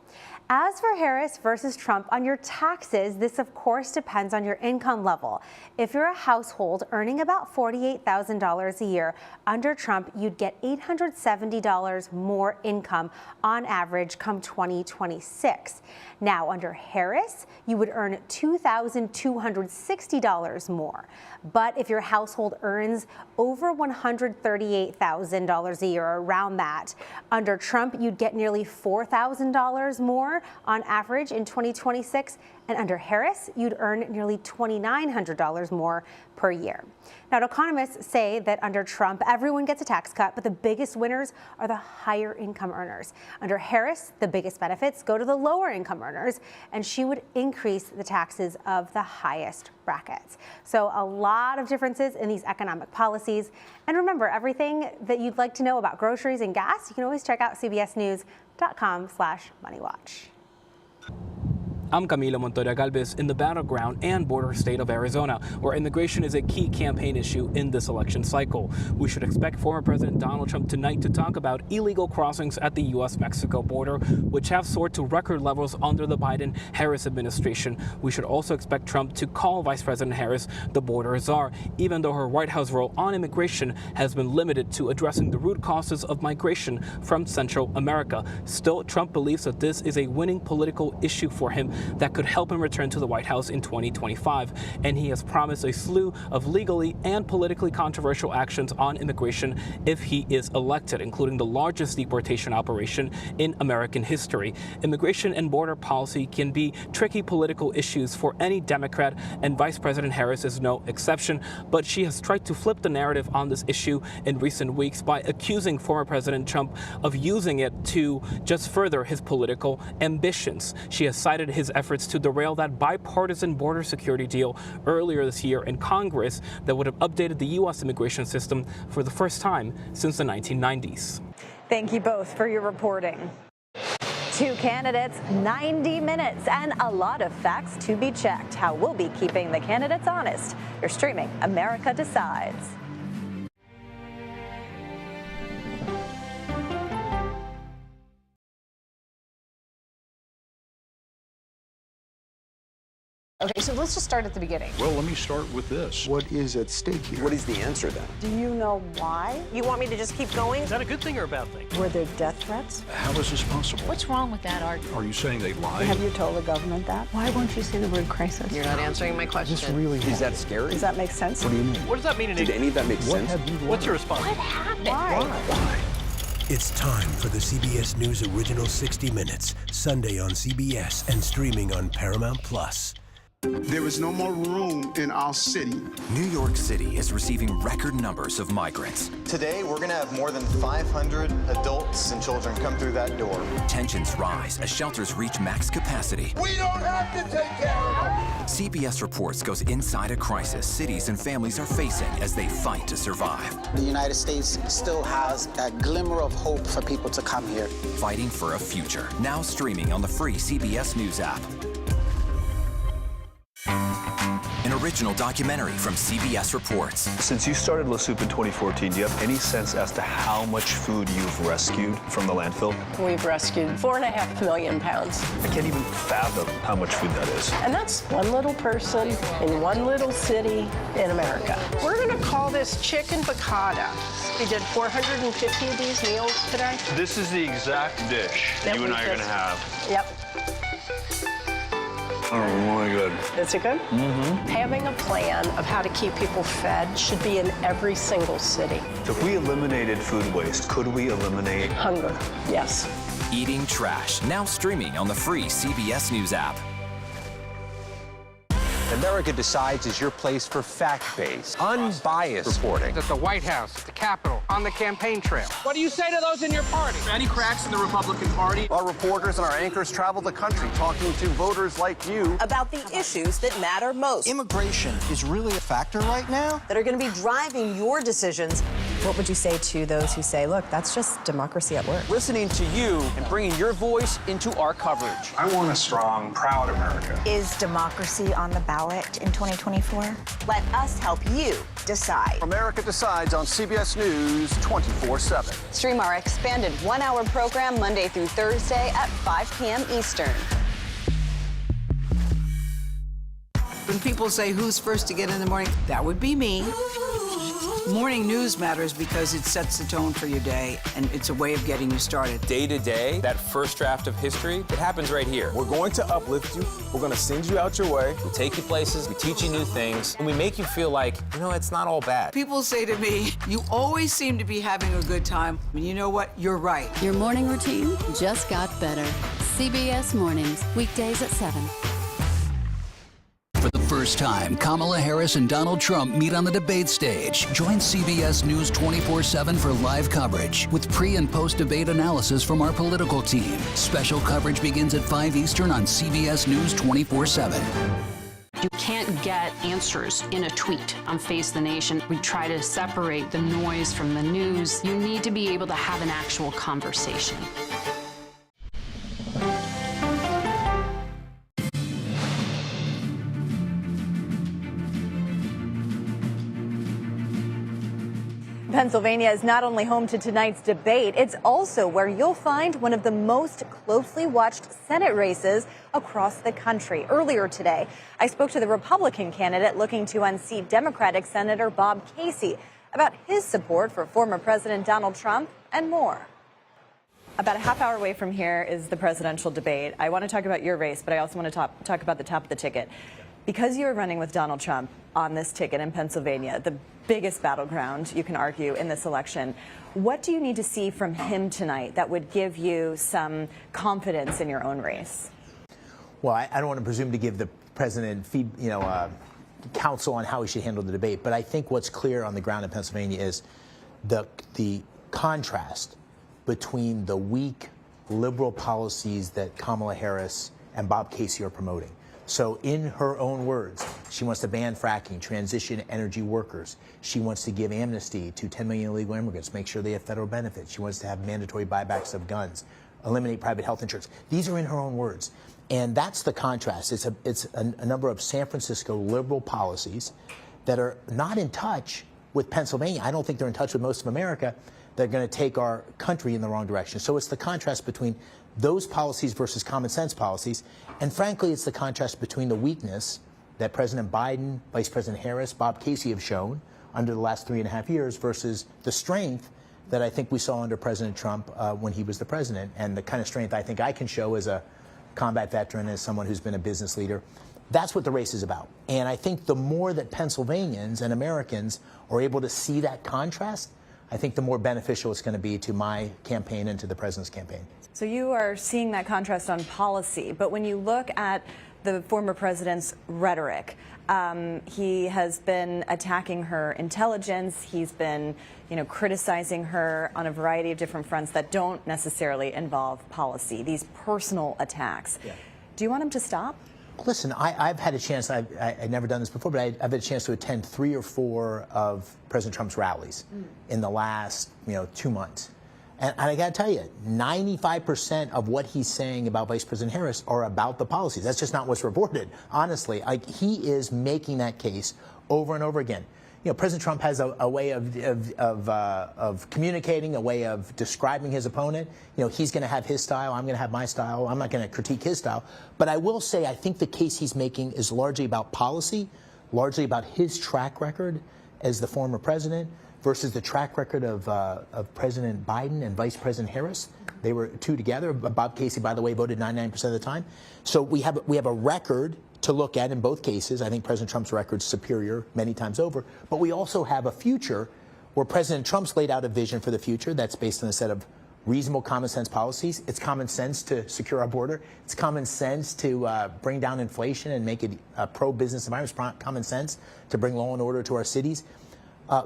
As for Harris versus Trump on your taxes, this of course depends on your income level. If you're a household earning about $48,000 a year, under Trump, you'd get $870 more income on average come 2026. Now, under Harris, you would earn $2,260 more. But if your household earns over $138,000 a year, around that, under Trump, you'd get nearly $4,000 more on average in 2026, and under Harris, you'd earn nearly $2,900 more per year. Now, economists say that under Trump, everyone gets a tax cut, but the biggest winners are the higher income earners. Under Harris, the biggest benefits go to the lower income earners, and she would increase the taxes of the highest brackets. So a lot of differences in these economic policies. And remember, everything that you'd like to know about groceries and gas, you can always check out cbsnews.com/moneywatch. I'm Camilo Montoya Galvez in the battleground and border state of Arizona, where immigration is a key campaign issue in this election cycle. We should expect former President Donald Trump tonight to talk about illegal crossings at the U.S.-Mexico border, which have soared to record levels under the Biden-Harris administration. We should also expect Trump to call Vice President Harris the border czar, even though her White House role on immigration has been limited to addressing the root causes of migration from Central America. Still, Trump believes that this is a winning political issue for him that could help him return to the White House in 2025. And he has promised a slew of legally and politically controversial actions on immigration if he is elected, including the largest deportation operation in American history. Immigration and border policy can be tricky political issues for any Democrat, and Vice President Harris is no exception. But she has tried to flip the narrative on this issue in recent weeks by accusing former President Trump of using it to just further his political ambitions. She has cited his efforts to derail that bipartisan border security deal earlier this year in Congress that would have updated the U.S. immigration system for the first time since the 1990s. Thank you both for your reporting. Two candidates, 90 minutes, and a lot of facts to be checked. How we'll be keeping the candidates honest. You're streaming America Decides. Okay, so let's just start at the beginning. Well, let me start with this. What is at stake here? What is the answer then? Do you know why? You want me to just keep going? Is that a good thing or a bad thing? Were there death threats? How is this possible? What's wrong with that argument? Are you saying they lied? Have you told the government that? Why won't you say the word crisis? You're not answering my question. Is that scary? Does that make sense? What do you mean? What does that mean? Did any of that make sense? What's your response? What happened? Why? It's time for the CBS News Original 60 Minutes, Sunday on CBS and streaming on Paramount Plus. There is no more room in our city. New York City is receiving record numbers of migrants. Today, we're going to have more than 500 adults and children come through that door. Tensions rise as shelters reach max capacity. We don't have to take care of them. CBS Reports goes inside a crisis cities and families are facing as they fight to survive. The United States still has that glimmer of hope for people to come here. Fighting for a future. Now streaming on the free CBS News app. An original documentary from CBS Reports. Since you started La Soup in 2014, do you have any sense as to how much food you've rescued from the landfill? We've rescued 4.5 million pounds. I can't even fathom how much food that is. And that's one little person in one little city in America. We're going to call this chicken piccata. We did 450 of these meals today. This is the exact dish that you and I are going to have. Yep. Oh, my God. Is it good? Mm-hmm. Having a plan of how to keep people fed should be in every single city. If we eliminated food waste, could we eliminate hunger? Yes. Eating Trash, now streaming on the free CBS News app. America Decides is your place for fact-based, unbiased reporting. At the White House, at the Capitol, on the campaign trail. What do you say to those in your party? Any cracks in the Republican Party? Our reporters and our anchors travel the country talking to voters like you About the issues that matter most. Immigration is really a factor right now. That are going to be driving your decisions. What would you say to those who say, look, that's just democracy at work? Listening to you and bringing your voice into our coverage. I want a strong, proud America. Is democracy on the ballot in 2024? Let us help you decide. America Decides on CBS News 24/7. Stream our expanded one-hour program Monday through Thursday at 5 p.m. Eastern. When people say who's first to get in the morning, that would be me. Morning news matters because it sets the tone for your day, and it's a way of getting you started. Day to day, that first draft of history, it happens right here. We're going to uplift you. We're going to send you out your way. We take you places, we teach you new things, and we make you feel like, you know, it's not all bad. People say to me, you always seem to be having a good time. And you know what? You're right. Your morning routine just got better. CBS Mornings, weekdays at 7. For the first time, Kamala Harris and Donald Trump meet on the debate stage. Join CBS News 24/7 for live coverage with pre- and post-debate analysis from our political team. Special coverage begins at 5 Eastern on CBS News 24/7. You can't get answers in a tweet on Face the Nation. We try to separate the noise from the news. You need to be able to have an actual conversation. Pennsylvania is not only home to tonight's debate, it's also where you'll find one of the most closely watched Senate races across the country. Earlier today, I spoke to the Republican candidate looking to unseat Democratic Senator Bob Casey about his support for former President Donald Trump and more. About a half hour away from here is the presidential debate. I want to talk about your race, but I also want to talk about the top of the ticket. Because you're running with Donald Trump on this ticket in Pennsylvania, the biggest battleground, you can argue, in this election, what do you need to see from him tonight that would give you some confidence in your own race? Well, I don't want to presume to give the president counsel on how he should handle the debate, but I think what's clear on the ground in Pennsylvania is the contrast between the weak liberal policies that Kamala Harris and Bob Casey are promoting. So in her own words, she wants to ban fracking, transition energy workers. She wants to give amnesty to 10 million illegal immigrants, make sure they have federal benefits. She wants to have mandatory buybacks of guns, eliminate private health insurance. These are in her own words. And that's the contrast. It's a number of San Francisco liberal policies that are not in touch with Pennsylvania. I don't think they're in touch with most of America. They're going to take our country in the wrong direction. So it's the contrast between those policies versus common sense policies. And frankly, it's the contrast between the weakness that President Biden, Vice President Harris, Bob Casey have shown under the last 3.5 years versus the strength that I think we saw under President Trump when he was the president, and the kind of strength I think I can show as a combat veteran, as someone who's been a business leader. That's what the race is about. And I think the more that Pennsylvanians and Americans are able to see that contrast, I think the more beneficial it's going to be to my campaign and to the president's campaign. So you are seeing that contrast on policy, but when you look at the former president's rhetoric, he has been attacking her intelligence. He's been, criticizing her on a variety of different fronts that don't necessarily involve policy, these personal attacks. Yeah. Do you want him to stop? Listen, I've had a chance, I've never done this before, but I've had a chance to attend 3 or 4 of President Trump's rallies in the last, 2 months. And I got to tell you, 95% of what he's saying about Vice President Harris are about the policies. That's just not what's reported. Honestly, he is making that case over and over again. President Trump has a way of communicating, a way of describing his opponent. He's going to have his style. I'm going to have my style. I'm not going to critique his style. But I will say, I think the case he's making is largely about policy, largely about his track record as the former president, versus the track record of President Biden and Vice President Harris. They were two together. Bob Casey, by the way, voted 99% of the time. So we have a record to look at in both cases. I think President Trump's record's superior many times over. But we also have a future where President Trump's laid out a vision for the future that's based on a set of reasonable common sense policies. It's common sense to secure our border. It's common sense to bring down inflation and make it a pro-business environment. It's common sense to bring law and order to our cities.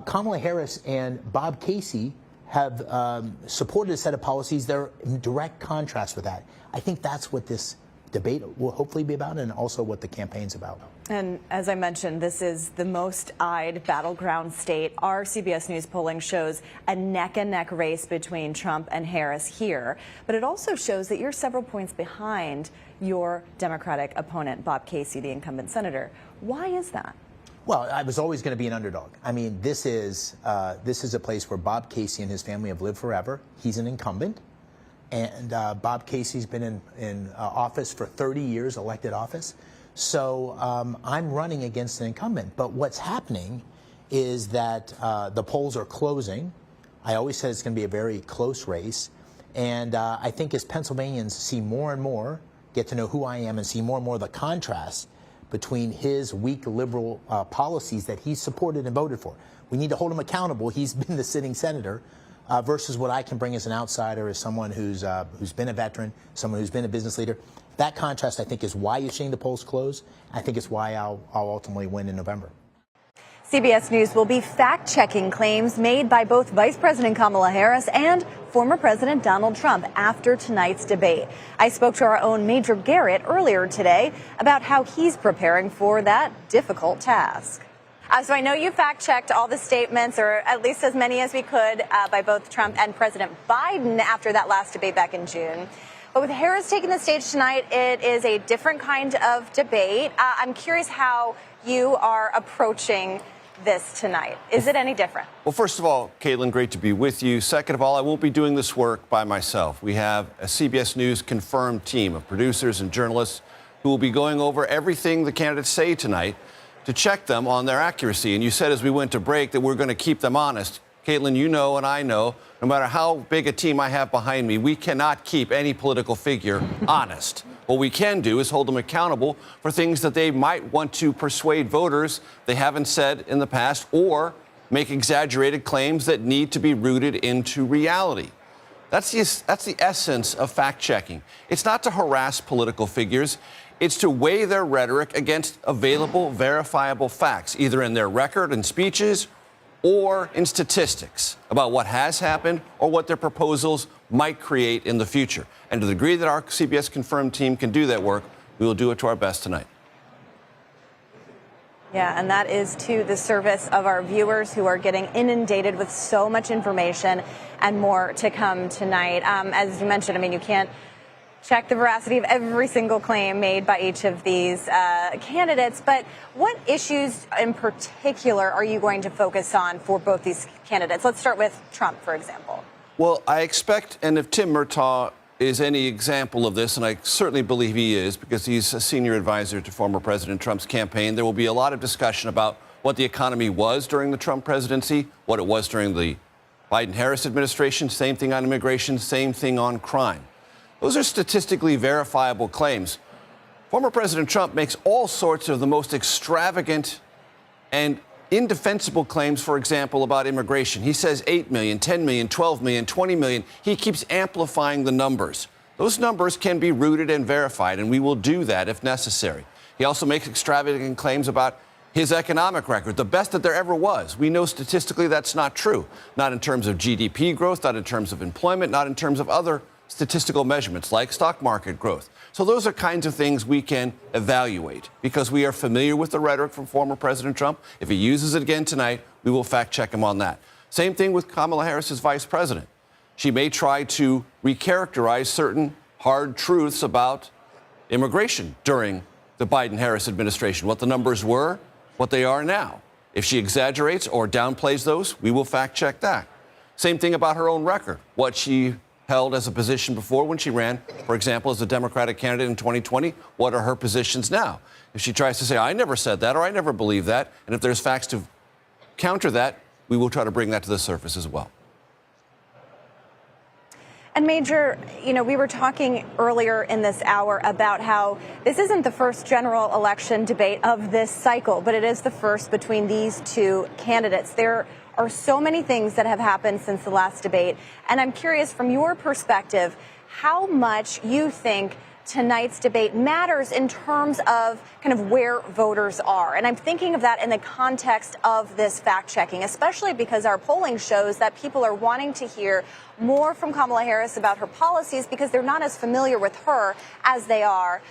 Kamala Harris and Bob Casey have supported a set of policies that are in direct contrast with that. I think that's what this debate will hopefully be about, and also what the campaign's about. And as I mentioned, this is the most eyed battleground state. Our CBS News polling shows a neck-and-neck race between Trump and Harris here. But it also shows that you're several points behind your Democratic opponent, Bob Casey, the incumbent senator. Why is that? Well, I was always going to be an underdog. I mean, this is a place where Bob Casey and his family have lived forever. He's an incumbent. And Bob Casey's been in office for 30 years, elected office. So I'm running against an incumbent. But what's happening is that the polls are closing. I always said it's going to be a very close race. And I think as Pennsylvanians see more and more, get to know who I am and see more and more of the contrast between his weak liberal policies that he's supported and voted for. We need to hold him accountable. He's been the sitting senator. Versus what I can bring as an outsider, as someone who's been a veteran, someone who's been a business leader. That contrast, I think, is why you're seeing the polls close. I think it's why I'll ultimately win in November. CBS News will be fact-checking claims made by both Vice President Kamala Harris and former President Donald Trump after tonight's debate. I spoke to our own Major Garrett earlier today about how he's preparing for that difficult task. So I know you fact-checked all the statements, or at least as many as we could, by both Trump and President Biden after that last debate back in June. But with Harris taking the stage tonight, it is a different kind of debate. I'm curious how you are approaching this tonight. Is it any different? Well, first of all, Caitlin, great to be with you. Second of all, I won't be doing this work by myself. We have a CBS News confirmed team of producers and journalists who will be going over everything the candidates say tonight to check them on their accuracy. And you said as we went to break that we're going to keep them honest. Caitlin, you know and I know, no matter how big a team I have behind me, we cannot keep any political figure honest. What we can do is hold them accountable for things that they might want to persuade voters they haven't said in the past, or make exaggerated claims that need to be rooted into reality. That's the essence of fact-checking. It's not to harass political figures. It's to weigh their rhetoric against available, verifiable facts, either in their record and speeches or in statistics about what has happened or what their proposals might create in the future. And to the degree that our CBS confirmed team can do that work, we will do it to our best tonight. Yeah, and that is to the service of our viewers who are getting inundated with so much information and more to come tonight. As you mentioned, I mean, you can't check the veracity of every single claim made by each of these candidates. But what issues in particular are you going to focus on for both these candidates? Let's start with Trump, for example. Well, I expect, and if Tim Murtaugh is any example of this, and I certainly believe he is because he's a senior advisor to former President Trump's campaign, there will be a lot of discussion about what the economy was during the Trump presidency, what it was during the Biden-Harris administration, same thing on immigration, same thing on crime. Those are statistically verifiable claims. Former President Trump makes all sorts of the most extravagant and indefensible claims, for example, about immigration. He says 8 million, 10 million, 12 million, 20 million. He keeps amplifying the numbers. Those numbers can be rooted and verified, and we will do that if necessary. He also makes extravagant claims about his economic record, the best that there ever was. We know statistically that's not true, not in terms of GDP growth, not in terms of employment, not in terms of other statistical measurements like stock market growth. So those are kinds of things we can evaluate because we are familiar with the rhetoric from former President Trump. If he uses it again tonight, we will fact check him on that. Same thing with Kamala Harris as vice president. She may try to recharacterize certain hard truths about immigration during the Biden-Harris administration, what the numbers were, what they are now. If she exaggerates or downplays those, we will fact check that. Same thing about her own record, what she held as a position before when she ran, for example, as a Democratic candidate in 2020. What are her positions now? If she tries to say, I never said that or I never believed that, and if there's facts to counter that, we will try to bring that to the surface as well. And Major, you know, we were talking earlier in this hour about how this isn't the first general election debate of this cycle, but it is the first between these two candidates. There are so many things that have happened since the last debate. And I'm curious, from your perspective, how much you think tonight's debate matters in terms of kind of where voters are. And I'm thinking of that in the context of this fact checking, especially because our polling shows that people are wanting to hear more from Kamala Harris about her policies because they're not as familiar with her as they are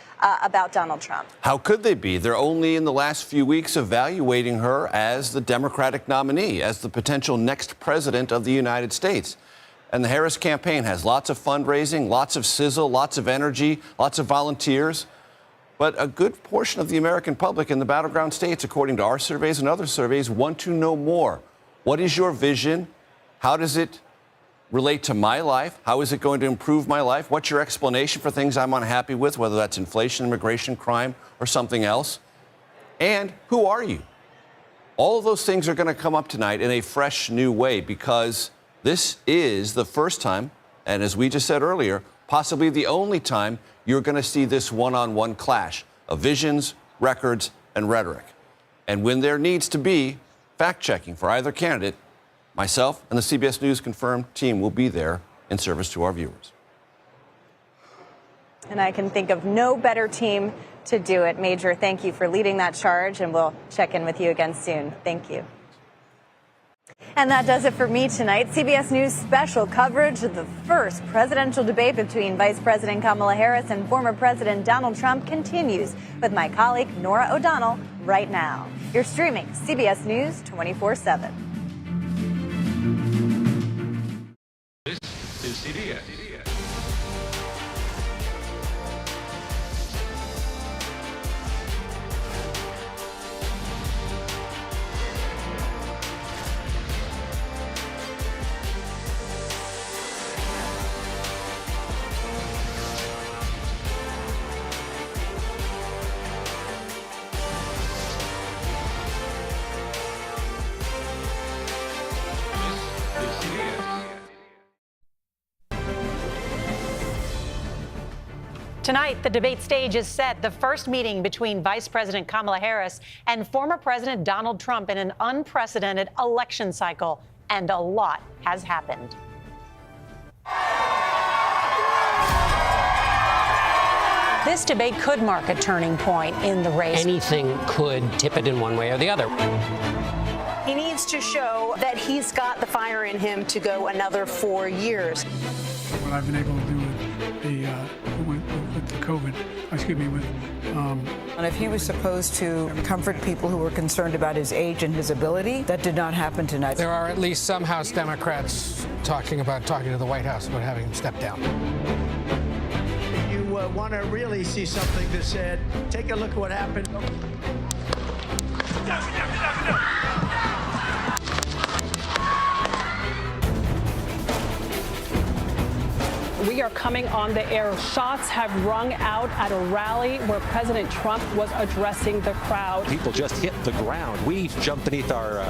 about Donald Trump. How could they be? They're only in the last few weeks evaluating her as the Democratic nominee, as the potential next president of the United States. And the Harris campaign has lots of fundraising, lots of sizzle, lots of energy, lots of volunteers. But a good portion of the American public in the battleground states, according to our surveys and other surveys, want to know more. What is your vision? How does it relate to my life? How is it going to improve my life? What's your explanation for things I'm unhappy with, whether that's inflation, immigration, crime, or something else? And who are you? All of those things are going to come up tonight in a fresh new way because this is the first time, and as we just said earlier, possibly the only time you're going to see this one-on-one clash of visions, records, and rhetoric. And when there needs to be fact-checking for either candidate, myself and the CBS News confirmed team will be there in service to our viewers. And I can think of no better team to do it. Major, thank you for leading that charge, and we'll check in with you again soon. Thank you. And that does it for me tonight. CBS News special coverage of the first presidential debate between Vice President Kamala Harris and former President Donald Trump continues with my colleague Norah O'Donnell right now. You're streaming CBS News 24/7. This is CBS. Tonight, the debate stage is set. The first meeting between Vice President Kamala Harris and former President Donald Trump in an unprecedented election cycle. And a lot has happened. This debate could mark a turning point in the race. Anything could tip it in one way or the other. He needs to show that he's got the fire in him to go another 4 years. What I've been able to do with the COVID, And if he was supposed to comfort people who were concerned about his age and his ability, that did not happen tonight. There are at least some House Democrats talking to the White House about having him step down. If you want to really see something that's said, take a look at what happened. We are coming on the air. Shots have rung out at a rally where President Trump was addressing the crowd. People just hit the ground. We jumped beneath our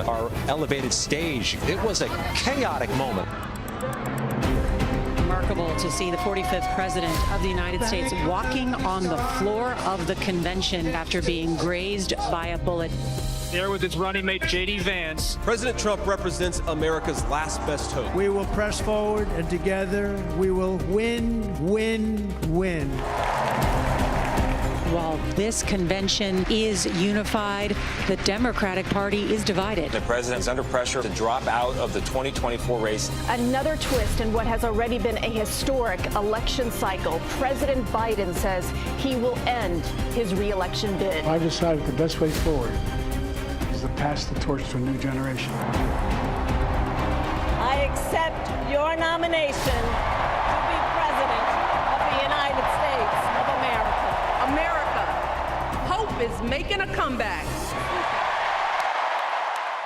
elevated stage. It was a chaotic moment. Remarkable to see the 45th president of the United States walking on the floor of the convention after being grazed by a bullet. There with its running mate, J.D. Vance. President Trump represents America's last best hope. We will press forward, and together we will win, win, win. While this convention is unified, the Democratic Party is divided. The president is under pressure to drop out of the 2024 race. Another twist in what has already been a historic election cycle. President Biden says he will end his re-election bid. I decided the best way forward is to pass the torch to a new generation. I accept your nomination to be President of the United States of America. America, hope is making a comeback.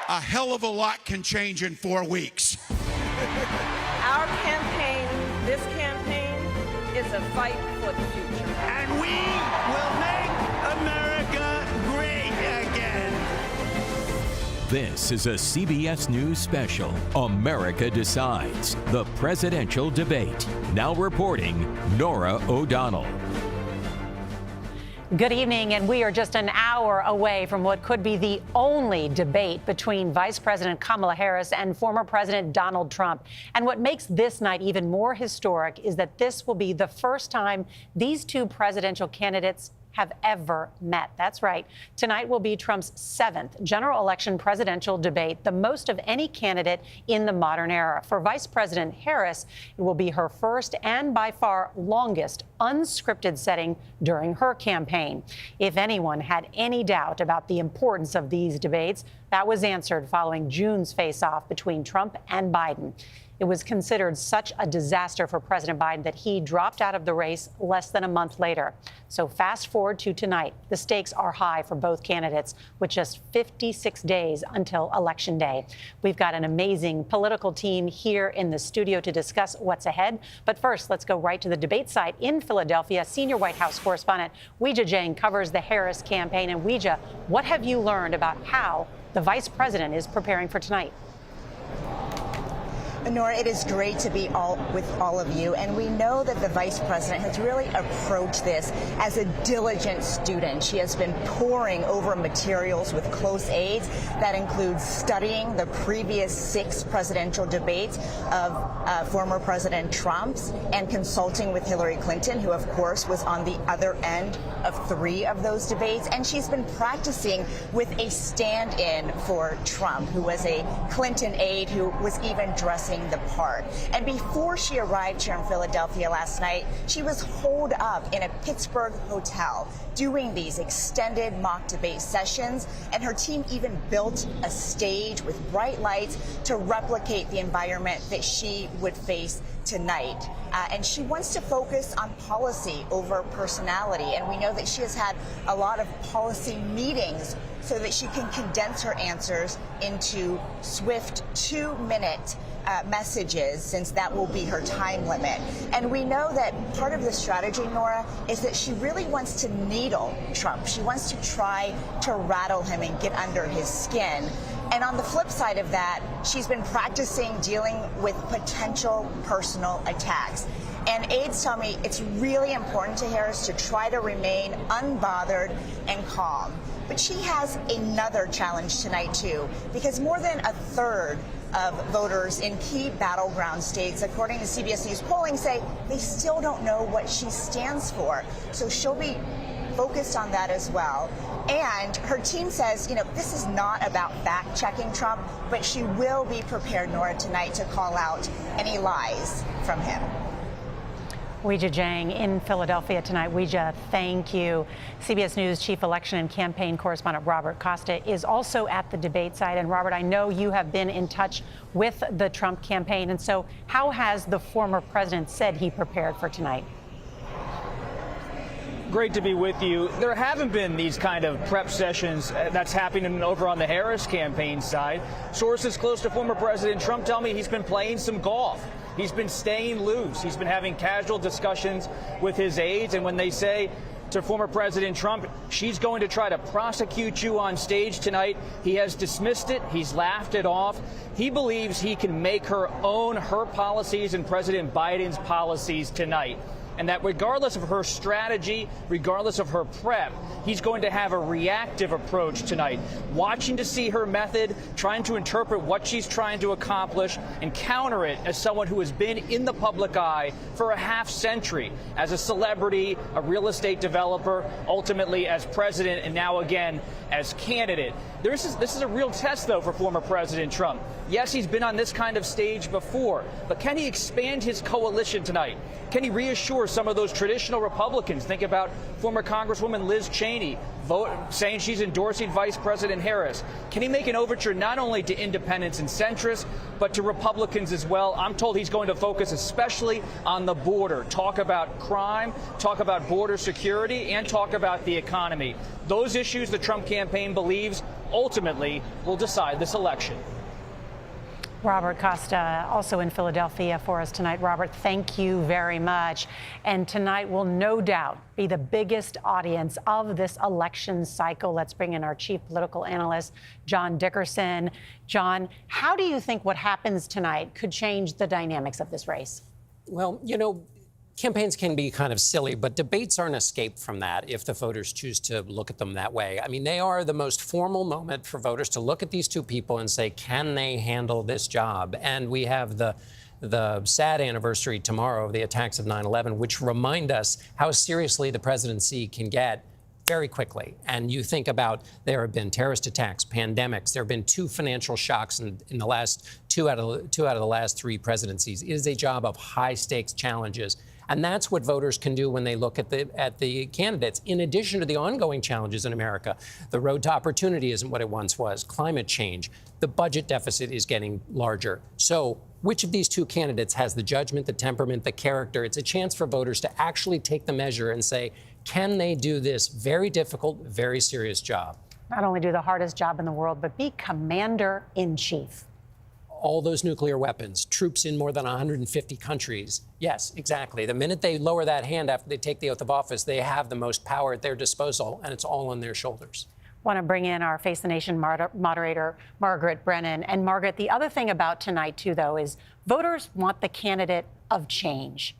A hell of a lot can change in 4 weeks. Our campaign, this campaign, is a fight for the future. And we will make America great again. This is a CBS News special, America Decides, the presidential debate. Now reporting, Norah O'Donnell. Good evening, and we are just an hour away from what could be the only debate between Vice President Kamala Harris and former President Donald Trump. And what makes this night even more historic is that this will be the first time these two presidential candidates have ever met. That's right. Tonight will be Trump's 7th general election presidential debate, the most of any candidate in the modern era. For Vice President Harris, it will be her first and by far longest unscripted setting during her campaign. If anyone had any doubt about the importance of these debates, that was answered following June's face-off between Trump and Biden. It was considered such a disaster for President Biden that he dropped out of the race less than a month later. So fast forward to tonight. The stakes are high for both candidates with just 56 days until Election Day. We've got an amazing political team here in the studio to discuss what's ahead. But first, let's go right to the debate site in Philadelphia. Senior White House correspondent Weijia Jiang covers the Harris campaign. And Weijia, what have you learned about how the vice president is preparing for tonight? Nora, it is great to be with all of you, and we know that the vice president has really approached this as a diligent student. She has been poring over materials with close aides. That includes studying the previous 6 presidential debates of former President Trump's and consulting with Hillary Clinton, who, of course, was on the other end of 3 of those debates. And she's been practicing with a stand-in for Trump, who was a Clinton aide who was even dressing the part. And before she arrived here in Philadelphia last night, she was holed up in a Pittsburgh hotel doing these extended mock debate sessions, and her team even built a stage with bright lights to replicate the environment that she would face tonight. And she wants to focus on policy over personality, and we know that she has had a lot of policy meetings so that she can condense her answers into swift 2-minute messages, since that will be her time limit. And we know that part of the strategy, Nora, is that she really wants to needle Trump. She wants to try to rattle him and get under his skin. And on the flip side of that, she's been practicing dealing with potential personal attacks. And aides tell me it's really important to Harris to try to remain unbothered and calm. But she has another challenge tonight, too, because more than a third of voters in key battleground states, according to CBS News polling, say they still don't know what she stands for. So she'll be focused on that as well. And her team says, this is not about fact-checking Trump, but she will be prepared, Nora, tonight to call out any lies from him. Weijia Jiang in Philadelphia tonight. Weijia, thank you. CBS News chief election and campaign correspondent Robert Costa is also at the debate site. And Robert, I know you have been in touch with the Trump campaign. And so how has the former president said he prepared for tonight? Great to be with you. There haven't been these kind of prep sessions that's happening over on the Harris campaign side. Sources close to former President Trump tell me he's been playing some golf. He's been staying loose. He's been having casual discussions with his aides. And when they say to former President Trump, she's going to try to prosecute you on stage tonight, he has dismissed it. He's laughed it off. He believes he can make her own her policies and President Biden's policies tonight. And that regardless of her strategy, regardless of her prep, he's going to have a reactive approach tonight, watching to see her method, trying to interpret what she's trying to accomplish, and counter it as someone who has been in the public eye for a half century, as a celebrity, a real estate developer, ultimately as president, and now again as candidate. This is a real test, though, for former President Trump. Yes, he's been on this kind of stage before, but can he expand his coalition tonight? Can he reassure some of those traditional Republicans? Think about former Congresswoman Liz Cheney saying she's endorsing Vice President Harris. Can he make an overture not only to independents and centrists, but to Republicans as well? I'm told he's going to focus especially on the border, talk about crime, talk about border security, and talk about the economy. Those issues the Trump campaign believes ultimately will decide this election. Robert Costa, also in Philadelphia for us tonight. Robert, thank you very much. And tonight will no doubt be the biggest audience of this election cycle. Let's bring in our chief political analyst, John Dickerson. John, how do you think what happens tonight could change the dynamics of this race? Well, you know, campaigns can be kind of silly, but debates are an escape from that if the voters choose to look at them that way. I mean, they are the most formal moment for voters to look at these two people and say, can they handle this job? And we have the sad anniversary tomorrow of the attacks of 9/11, which remind us how seriously the presidency can get very quickly. And you think about, there have been terrorist attacks, pandemics. There have been 2 financial shocks in the last two out of the last 3 presidencies. It is a job of high stakes challenges. And that's what voters can do when they look at the candidates. In addition to the ongoing challenges in America, the road to opportunity isn't what it once was. Climate change, the budget deficit is getting larger. So which of these 2 candidates has the judgment, the temperament, the character? It's a chance for voters to actually take the measure and say, can they do this very difficult, very serious job? Not only do the hardest job in the world, but be commander-in-chief. All those nuclear weapons, troops in more than 150 countries. Yes, exactly. The minute they lower that hand after they take the oath of office, they have the most power at their disposal, and it's all on their shoulders. Want to bring in our Face the Nation moderator, Margaret Brennan. And Margaret, the other thing about tonight, too, though, is voters want the candidate of change.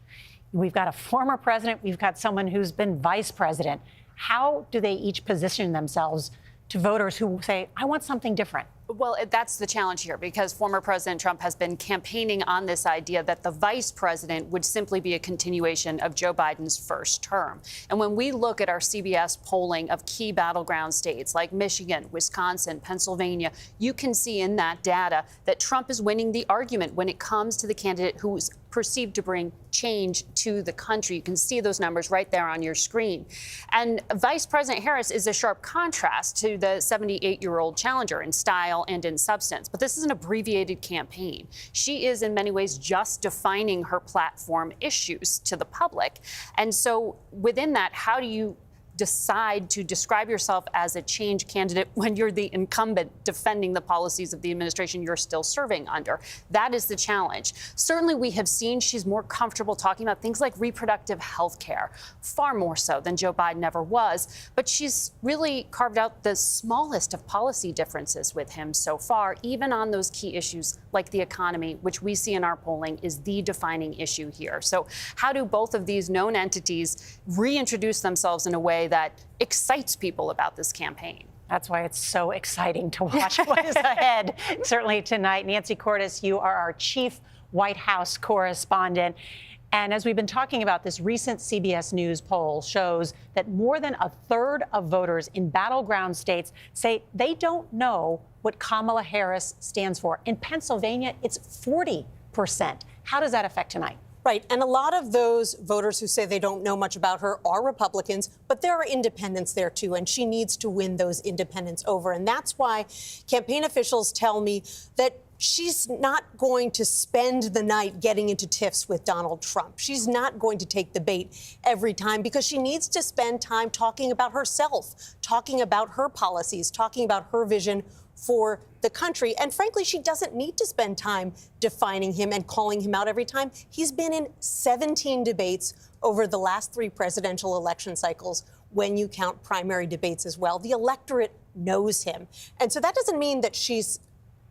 We've got a former president. We've got someone who's been vice president. How do they each position themselves to voters who say, I want something different? Well, that's the challenge here, because former President Trump has been campaigning on this idea that the vice president would simply be a continuation of Joe Biden's first term. And when we look at our CBS polling of key battleground states like Michigan, Wisconsin, Pennsylvania, you can see in that data that Trump is winning the argument when it comes to the candidate who is perceived to bring change to the country. You can see those numbers right there on your screen. And Vice President Harris is a sharp contrast to the 78-year-old challenger in style and in substance. But this is an abbreviated campaign. She is in many ways just defining her platform issues to the public. And so within that, how do you decide to describe yourself as a change candidate when you're the incumbent defending the policies of the administration you're still serving under? That is the challenge. Certainly, we have seen she's more comfortable talking about things like reproductive health care, far more so than Joe Biden ever was. But she's really carved out the smallest of policy differences with him so far, even on those key issues like the economy, which we see in our polling is the defining issue here. So how do both of these known entities reintroduce themselves in a way that excites people about this campaign? That's why it's so exciting to watch what is ahead. Certainly tonight. Nancy Cordes, you are our chief White House correspondent. And as we've been talking about, this recent CBS News poll shows that more than a third of voters in battleground states say they don't know what Kamala Harris stands for. In Pennsylvania, it's 40%. How does that affect tonight? Right. And a lot of those voters who say they don't know much about her are Republicans, but there are independents there, too. And she needs to win those independents over. And that's why campaign officials tell me that she's not going to spend the night getting into tiffs with Donald Trump. She's not going to take the bait every time because she needs to spend time talking about herself, talking about her policies, talking about her vision for the country. And frankly, she doesn't need to spend time defining him and calling him out every time. He's been in 17 debates over the last 3 presidential election cycles, when you count primary debates as well. The electorate knows him. And so that doesn't mean that she's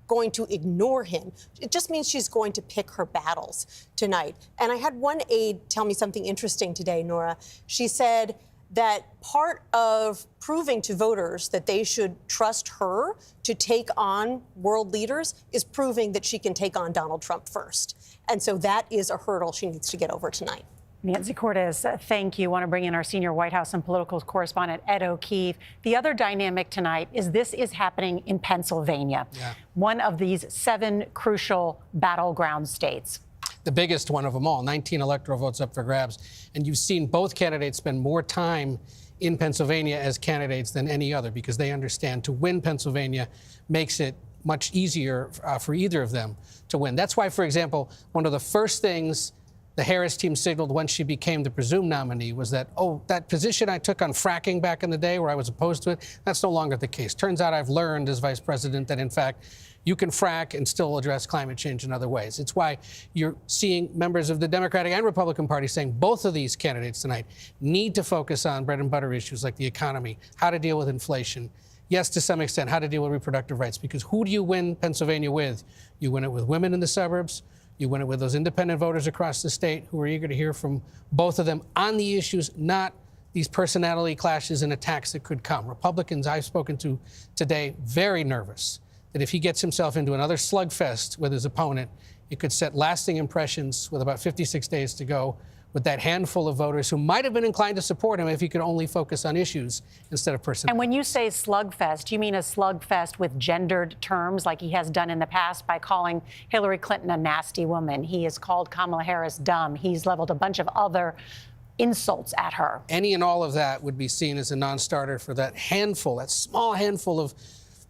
going to ignore him. It just means she's going to pick her battles tonight. And I had one aide tell me something interesting today, Nora. She said that part of proving to voters that they should trust her to take on world leaders is proving that she can take on Donald Trump first. And so that is a hurdle she needs to get over tonight. Nancy Cordes, thank you. I want to bring in our senior White House and political correspondent, Ed O'Keefe. The other dynamic tonight is this is happening in Pennsylvania, one of these 7 crucial battleground states. The biggest one of them all, 19 electoral votes up for grabs. And you've seen both candidates spend more time in Pennsylvania as candidates than any other because they understand to win Pennsylvania makes it much easier for either of them to win. That's why, for example, one of the first things the Harris team signaled when she became the presumed nominee was that, oh, that position I took on fracking back in the day where I was opposed to it, that's no longer the case. Turns out I've learned as vice president that, in fact, you can frack and still address climate change in other ways. It's why you're seeing members of the Democratic and Republican Party saying both of these candidates tonight need to focus on bread and butter issues like the economy, how to deal with inflation, yes, to some extent, how to deal with reproductive rights. Because who do you win Pennsylvania with? You win it with women in the suburbs. You win it with those independent voters across the state who are eager to hear from both of them on the issues, not these personality clashes and attacks that could come. Republicans I've spoken to today, very nervous that if he gets himself into another slugfest with his opponent, it could set lasting impressions with about 56 days to go with that handful of voters who might have been inclined to support him if he could only focus on issues instead of personality. And when you say slugfest, do you mean a slugfest with gendered terms like he has done in the past by calling Hillary Clinton a nasty woman? He has called Kamala Harris dumb. He's leveled a bunch of other insults at her. Any and all of that would be seen as a non-starter for that handful, that small handful of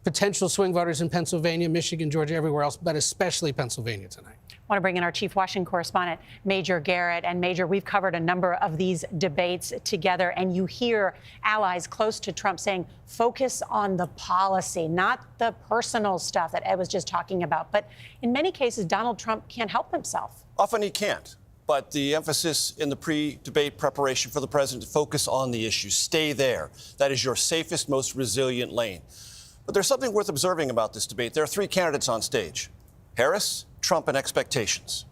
potential swing voters in Pennsylvania, Michigan, Georgia, everywhere else, but especially Pennsylvania tonight. I want to bring in our chief Washington correspondent, Major Garrett. And Major, we've covered a number of these debates together, and you hear allies close to Trump saying, focus on the policy, not the personal stuff that Ed was just talking about. But in many cases, Donald Trump can't help himself. Often he can't. But the emphasis in the pre-debate preparation for the president to focus on the issue. Stay there. That is your safest, most resilient lane. But there's something worth observing about this debate. There are three candidates on stage: Harris, Trump, and expectations.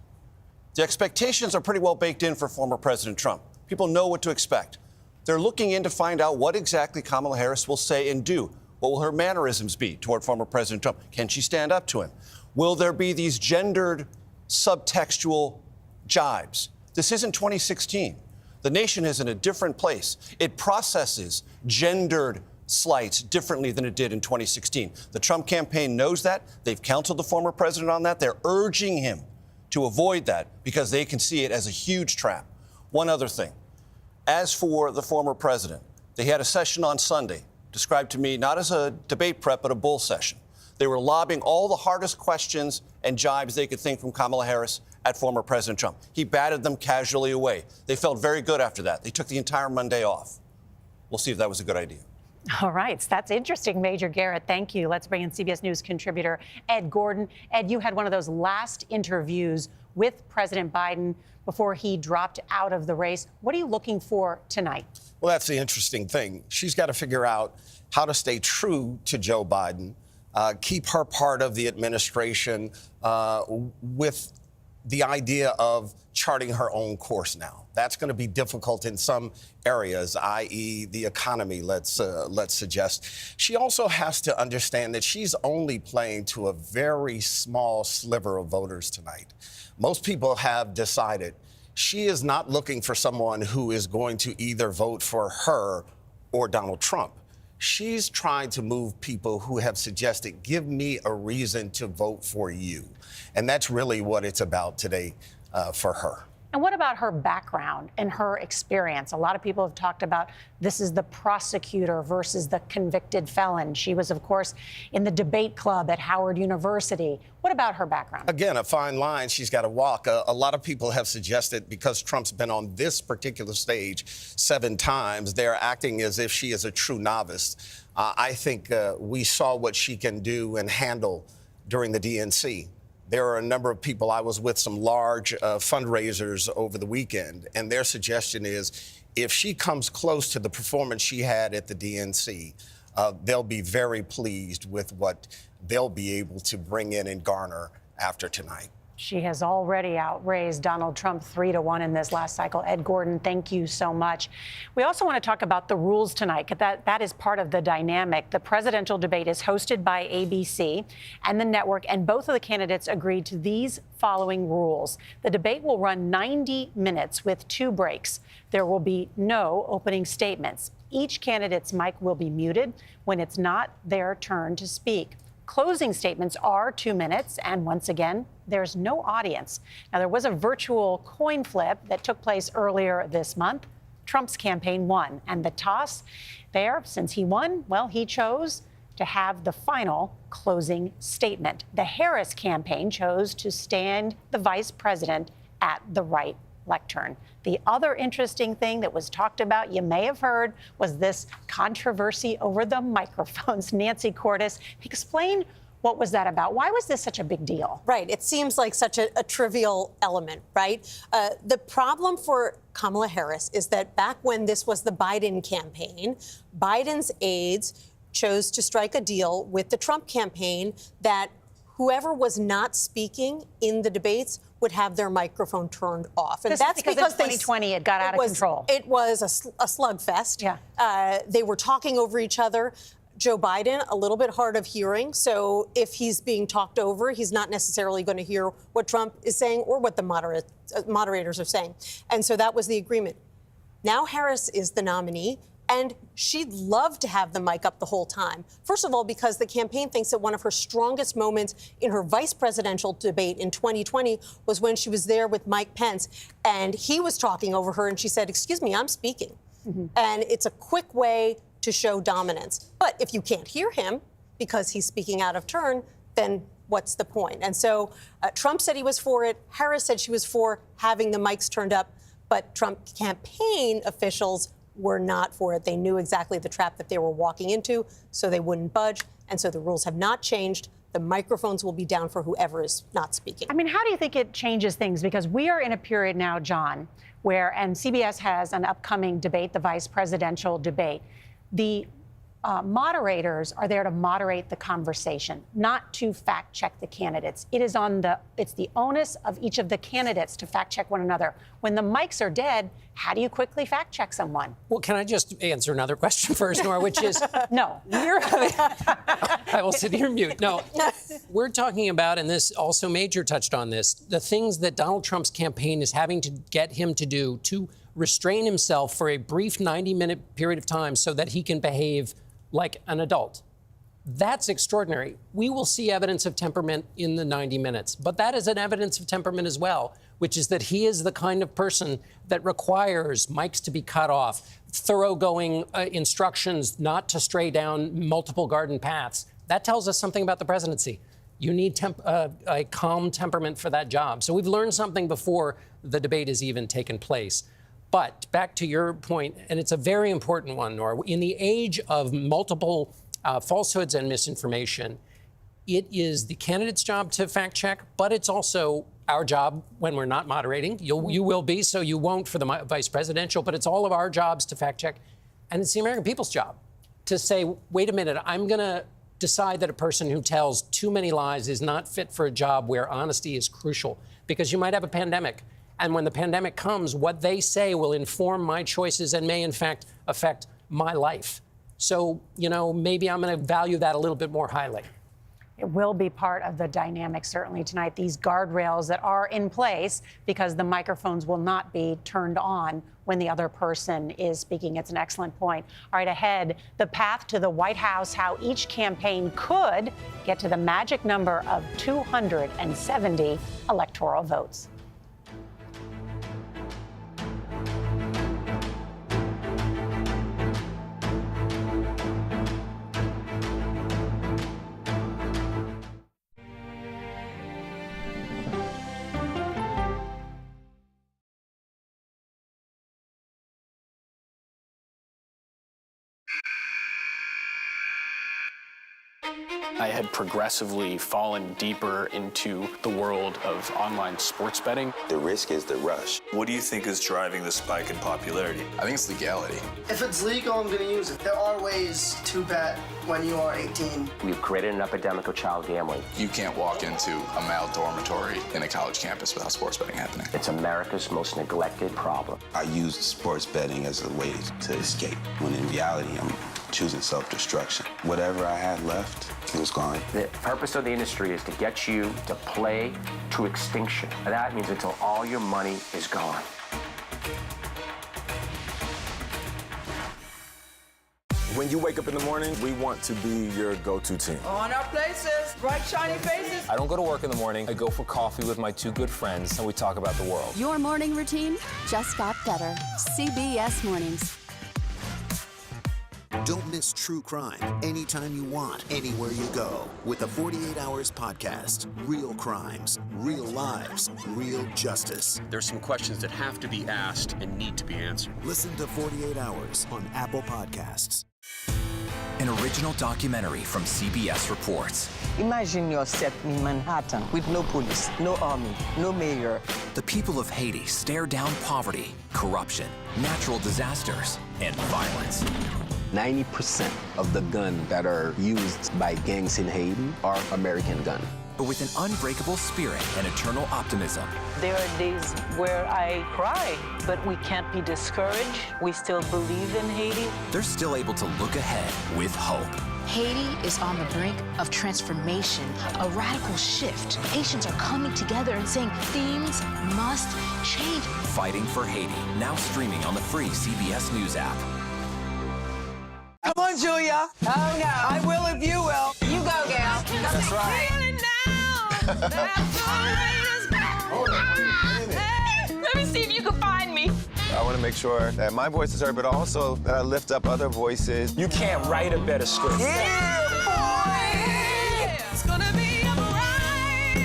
The expectations are pretty well baked in for former President Trump. People know what to expect. They're looking in to find out what exactly Kamala Harris will say and do. What will her mannerisms be toward former President Trump? Can she stand up to him? Will there be these gendered, subtextual jibes? This isn't 2016. The nation is in a different place. It processes gendered slights differently than it did in 2016. The Trump campaign knows that. They've counseled the former president on that. They're urging him to avoid that because they can see it as a huge trap. One other thing. As for the former president, they had a session on Sunday, described to me not as a debate prep, but a bull session. They were lobbing all the hardest questions and jibes they could think from Kamala Harris at former President Trump. He batted them casually away. They felt very good after that. They took the entire Monday off. We'll see if that was a good idea. All right. That's interesting, Major Garrett. Thank you. Let's bring in CBS News contributor Ed Gordon. Ed, you had one of those last interviews with President Biden before he dropped out of the race. What are you looking for tonight? Well, that's the interesting thing. She's got to figure out how to stay true to Joe Biden, keep her part of the administration with the idea of charting her own course now. That's going to be difficult in some areas, i.e. the economy, let's suggest. She also has to understand that she's only playing to a very small sliver of voters tonight. Most people have decided she is not looking for someone who is going to either vote for her or Donald Trump. She's trying to move people who have suggested, give me a reason to vote for you. And that's really what it's about today for her. And what about her background and her experience? A lot of people have talked about this is the prosecutor versus the convicted felon. She was, of course, in the debate club at Howard University. What about her background? Again, a fine line she's got to walk. A lot of people have suggested because Trump's been on this particular stage 7 times, they're acting as if she is a true novice. I think we saw what she can do and handle during the DNC. There are a number of people. I was with some large fundraisers over the weekend, and their suggestion is if she comes close to the performance she had at the DNC, they'll be very pleased with what they'll be able to bring in and garner after tonight. She has already outraised Donald Trump 3-1 in this last cycle. Ed Gordon, thank you so much. We also want to talk about the rules tonight, because that is part of the dynamic. The presidential debate is hosted by ABC and the network, and both of the candidates agreed to these following rules. The debate will run 90 minutes with 2 breaks. There will be no opening statements. Each candidate's mic will be muted when it's not their turn to speak. Closing statements are 2 minutes, and once again, there's no audience. Now, there was a virtual coin flip that took place earlier this month. Trump's campaign won, and the toss there, since he won, well, he chose to have the final closing statement. The Harris campaign chose to stand the vice president at the right lectern. The other interesting thing that was talked about, you may have heard, was this controversy over the microphones. Nancy Cordes, explain what was that about? Why was this such a big deal? Right. It seems like such a trivial element, right? The problem for Kamala Harris is that back when this was the Biden campaign, Biden's aides chose to strike a deal with the Trump campaign that whoever was not speaking in the debates would have their microphone turned off. And that's because in 2020 it got out of control. It was a slugfest. Yeah. They were talking over each other. Joe Biden, a little bit hard of hearing. So if he's being talked over, he's not necessarily going to hear what Trump is saying or what the moderators are saying. And so that was the agreement. Now Harris is the nominee, and she'd love to have the mic up the whole time. First of all, because the campaign thinks that one of her strongest moments in her vice presidential debate in 2020 was when she was there with Mike Pence, and he was talking over her, and she said, "Excuse me, I'm speaking." And it's a quick way to show dominance. But if you can't hear him because he's speaking out of turn, then what's the point? And so Trump said he was for it. Harris said she was for having the mics turned up. But Trump campaign officials were not for it. They knew exactly the trap that they were walking into, so they wouldn't budge. And so the rules have not changed. The microphones will be down for whoever is not speaking. I mean, how do you think it changes things? Because we are in a period now, John, where, and CBS has an upcoming debate, the vice presidential debate. The moderators are there to moderate the conversation, not to fact check the candidates. It's the onus of each of the candidates to fact check one another. When the mics are dead, how do you quickly fact check someone? Well, can I just answer another question first, Nora, which is no. I will sit here mute. No, we're talking about, and this also Major touched on this, the things that Donald Trump's campaign is having to get him to do to restrain himself for a brief 90-minute period of time so that he can behave like an adult. That's extraordinary. We will see evidence of temperament in the 90 minutes, but that is an evidence of temperament as well, which is that he is the kind of person that requires mics to be cut off, thoroughgoing instructions not to stray down multiple garden paths. That tells us something about the presidency. You need a calm temperament for that job. So we've learned something before the debate has even taken place. But back to your point, and it's a very important one, Nora, in the age of multiple falsehoods and misinformation, it is the candidate's job to fact check, but it's also our job when we're not moderating. You will be, so you won't for the vice presidential, but it's all of our jobs to fact check. And it's the American people's job to say, wait a minute, I'm going to decide that a person who tells too many lies is not fit for a job where honesty is crucial, because you might have a pandemic. And when the pandemic comes, what they say will inform my choices and may, in fact, affect my life. So, maybe I'm going to value that a little bit more highly. It will be part of the dynamic, certainly, tonight, these guardrails that are in place because the microphones will not be turned on when the other person is speaking. It's an excellent point. All right, ahead, the path to the White House, how each campaign could get to the magic number of 270 electoral votes. I had progressively fallen deeper into the world of online sports betting. The risk is the rush. What do you think is driving the spike in popularity? I think it's legality. If it's legal, I'm going to use it. There are ways to bet when you are 18. We've created an epidemic of child gambling. You can't walk into a male dormitory in a college campus without sports betting happening. It's America's most neglected problem. I used sports betting as a way to escape, when in reality, I'm choosing self-destruction. Whatever I had left, it was gone. The purpose of the industry is to get you to play to extinction. And that means until all your money is gone. When you wake up in the morning, we want to be your go-to team. On our places, bright, shiny faces. I don't go to work in the morning. I go for coffee with my two good friends, and we talk about the world. Your morning routine just got better. CBS Mornings. Don't miss true crime anytime you want, anywhere you go. With the 48 Hours podcast. Real crimes, real lives, real justice. There's some questions that have to be asked and need to be answered. Listen to 48 Hours on Apple Podcasts. An original documentary from CBS Reports. Imagine yourself in Manhattan with no police, no army, no mayor. The people of Haiti stare down poverty, corruption, natural disasters, and violence. 90% of the guns that are used by gangs in Haiti are American guns. But with an unbreakable spirit and eternal optimism. There are days where I cry, but we can't be discouraged. We still believe in Haiti. They're still able to look ahead with hope. Haiti is on the brink of transformation, a radical shift. Haitians are coming together and saying things must change. Fighting for Haiti, now streaming on the free CBS News app. Come on, Julia. Oh, no. I will if you will. You go, gal. That's right. Let me see if you can find me. I want to make sure that my voice is heard, but also that I lift up other voices. You can't write a better script. Yeah, boy. It's gonna be a ride.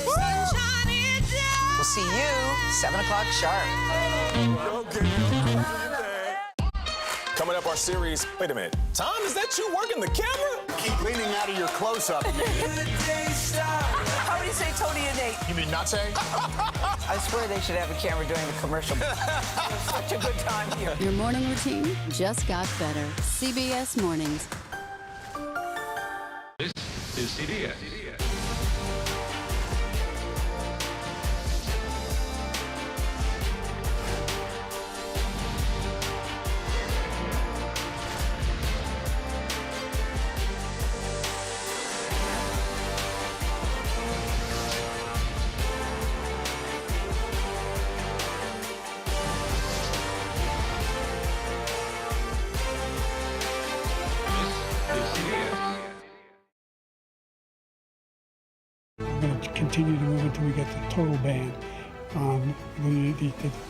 Sunshine down. We'll see you 7 o'clock sharp. Coming up, our series. Wait a minute. Tom, is that you working the camera? Keep leaning out of your close-up. How do you say Tony and Nate? You mean not saying? I swear they should have a camera during the commercial. Such a good time here. Your morning routine just got better. CBS Mornings. This is CBS. We're going to continue to move until we get the total ban on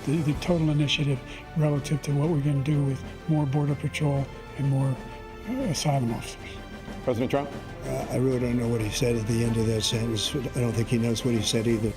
the total initiative relative to what we're going to do with more Border Patrol and more asylum officers. President Trump? I really don't know what he said at the end of that sentence. I don't think he knows what he said either.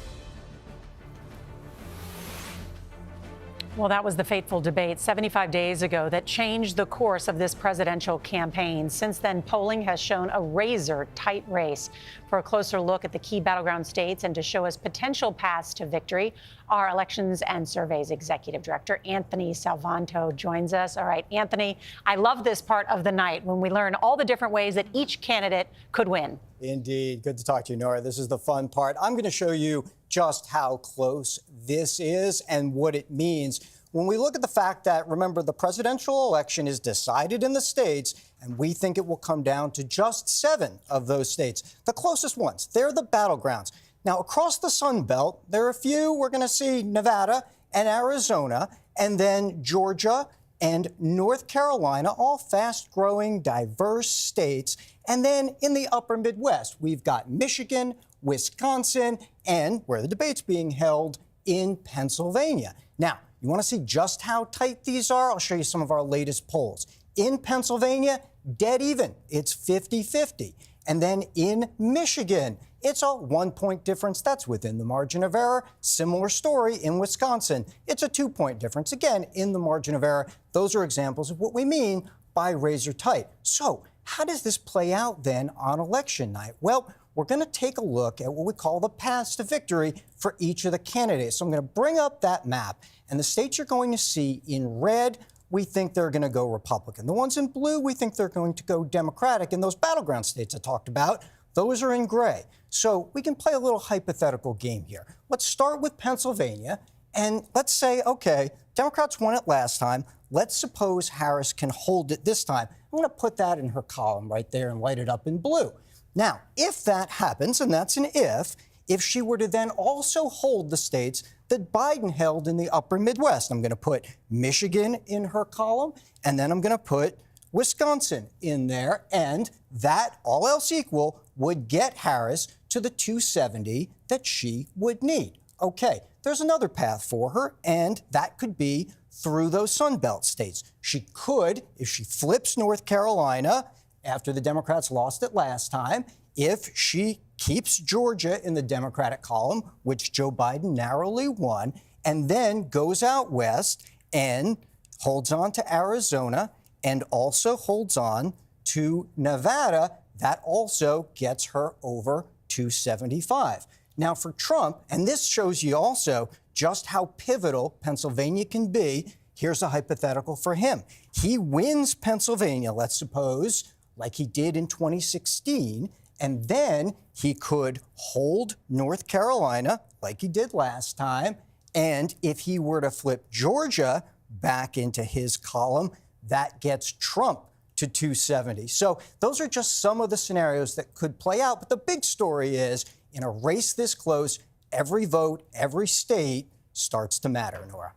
Well, that was the fateful debate 75 days ago that changed the course of this presidential campaign. Since then, polling has shown a razor-tight race. For a closer look at the key battleground states and to show us potential paths to victory, our Elections and Surveys Executive Director, Anthony Salvanto, joins us. All right, Anthony, I love this part of the night when we learn all the different ways that each candidate could win. Indeed. Good to talk to you, Nora. This is the fun part. I'm going to show you just how close this is and what it means. When we look at the fact that, remember, the presidential election is decided in the states, and we think it will come down to just 7 of those states, the closest ones. They're the battlegrounds. Now, across the Sun Belt, there are a few. We're going to see Nevada and Arizona, and then Georgia and North Carolina, all fast-growing, diverse states. And then in the upper Midwest, we've got Michigan, Wisconsin, and where the debate's being held in Pennsylvania. Now, you want to see just how tight these are? I'll show you some of our latest polls. In Pennsylvania, dead even. It's 50-50. And then in Michigan, it's a 1-point difference. That's within the margin of error. Similar story in Wisconsin. It's a 2-point difference. Again, in the margin of error. Those are examples of what we mean by razor tight. So how does this play out then on election night? Well, we're going to take a look at what we call the paths to victory for each of the candidates. So I'm going to bring up that map. And the states you're going to see in red, we think they're going to go Republican. The ones in blue, we think they're going to go Democratic. And those battleground states I talked about, those are in gray. So we can play a little hypothetical game here. Let's start with Pennsylvania. And let's say, OK, Democrats won it last time. Let's suppose Harris can hold it this time. I'm going to put that in her column right there and light it up in blue. Now, if that happens, and that's an if she were to then also hold the states that Biden held in the upper Midwest, I'm going to put Michigan in her column, and then I'm going to put Wisconsin in there, and that, all else equal, would get Harris to the 270 that she would need. Okay, there's another path for her, and that could be through those Sun Belt states. She could, if she flips North Carolina after the Democrats lost it last time, if she keeps Georgia in the Democratic column, which Joe Biden narrowly won, and then goes out west and holds on to Arizona and also holds on to Nevada, that also gets her over 275. Now, for Trump, and this shows you also just how pivotal Pennsylvania can be, here's a hypothetical for him. He wins Pennsylvania, let's suppose, like he did in 2016, and then he could hold North Carolina, like he did last time, and if he were to flip Georgia back into his column, that gets Trump to 270. So those are just some of the scenarios that could play out. But the big story is, in a race this close, every vote, every state starts to matter, Nora.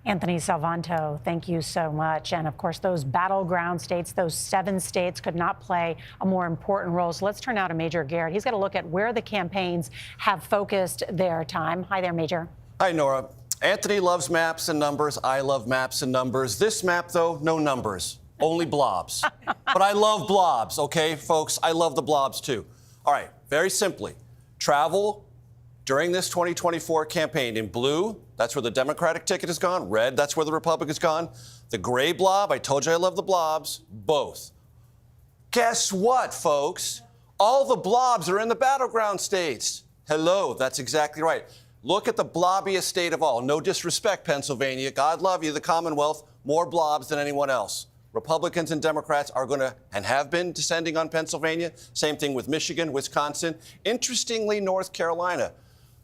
Anthony Salvanto, thank you so much. And of course, those battleground states, those 7 states could not play a more important role. So let's turn now to Major Garrett. He's got to look at where the campaigns have focused their time. Hi there, Major. Hi, Nora. Anthony loves maps and numbers. I love maps and numbers. This map, though, no numbers, only blobs. But I love blobs, okay, folks? I love the blobs, too. All right, very simply, travel during this 2024 campaign in blue, that's where the Democratic ticket has gone. Red, that's where the Republican has gone. The gray blob, I told you I love the blobs, both. Guess what, folks? All the blobs are in the battleground states. Hello, that's exactly right. Look at the blobbiest state of all. No disrespect, Pennsylvania. God love you, the Commonwealth. More blobs than anyone else. Republicans and Democrats are going to and have been descending on Pennsylvania. Same thing with Michigan, Wisconsin. Interestingly, North Carolina.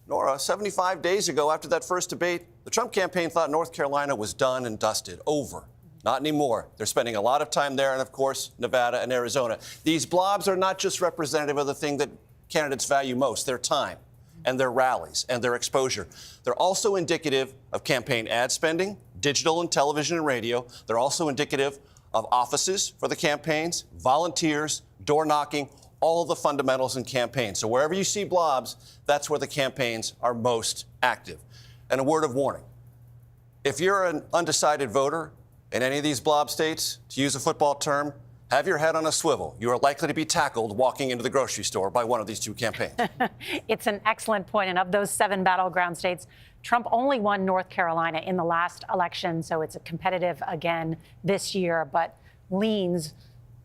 Nora, 75 days ago, after that first debate, the Trump campaign thought North Carolina was done and dusted, over. Not anymore. They're spending a lot of time there, and of course, Nevada and Arizona. These blobs are not just representative of the thing that candidates value most, their time and their rallies and their exposure. They're also indicative of campaign ad spending, digital and television and radio. They're also indicative of offices for the campaigns, volunteers, door knocking, all the fundamentals in campaigns. So wherever you see blobs, that's where the campaigns are most active. And a word of warning. If you're an undecided voter in any of these blob states, to use a football term, have your head on a swivel. You are likely to be tackled walking into the grocery store by one of these 2 campaigns. It's an excellent point. And of those 7 battleground states, Trump only won North Carolina in the last election. So it's a competitive again this year, but leans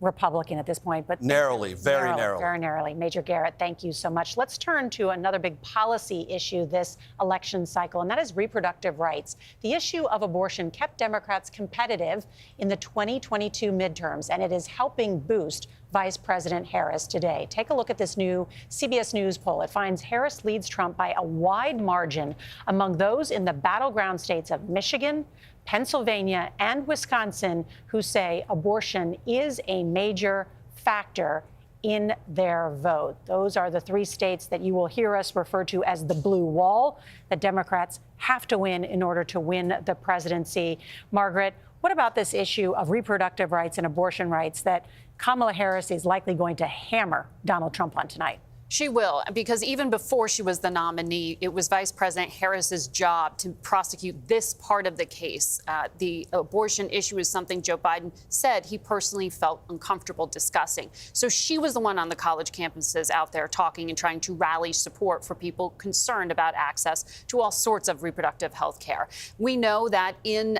Republican at this point, but narrowly, very narrowly. Very narrowly. Major Garrett, thank you so much. Let's turn to another big policy issue this election cycle, and that is reproductive rights. The issue of abortion kept Democrats competitive in the 2022 midterms, and it is helping boost Vice President Harris today. Take a look at this new CBS News poll. It finds Harris leads Trump by a wide margin among those in the battleground states of Michigan, Pennsylvania, and Wisconsin who say abortion is a major factor in their vote. Those are the 3 states that you will hear us refer to as the blue wall that Democrats have to win in order to win the presidency. Margaret, what about this issue of reproductive rights and abortion rights that Kamala Harris is likely going to hammer Donald Trump on tonight? She will, because even before she was the nominee, it was Vice President Harris's job to prosecute this part of the case. The abortion issue is something Joe Biden said he personally felt uncomfortable discussing. So she was the one on the college campuses out there talking and trying to rally support for people concerned about access to all sorts of reproductive health care. We know that in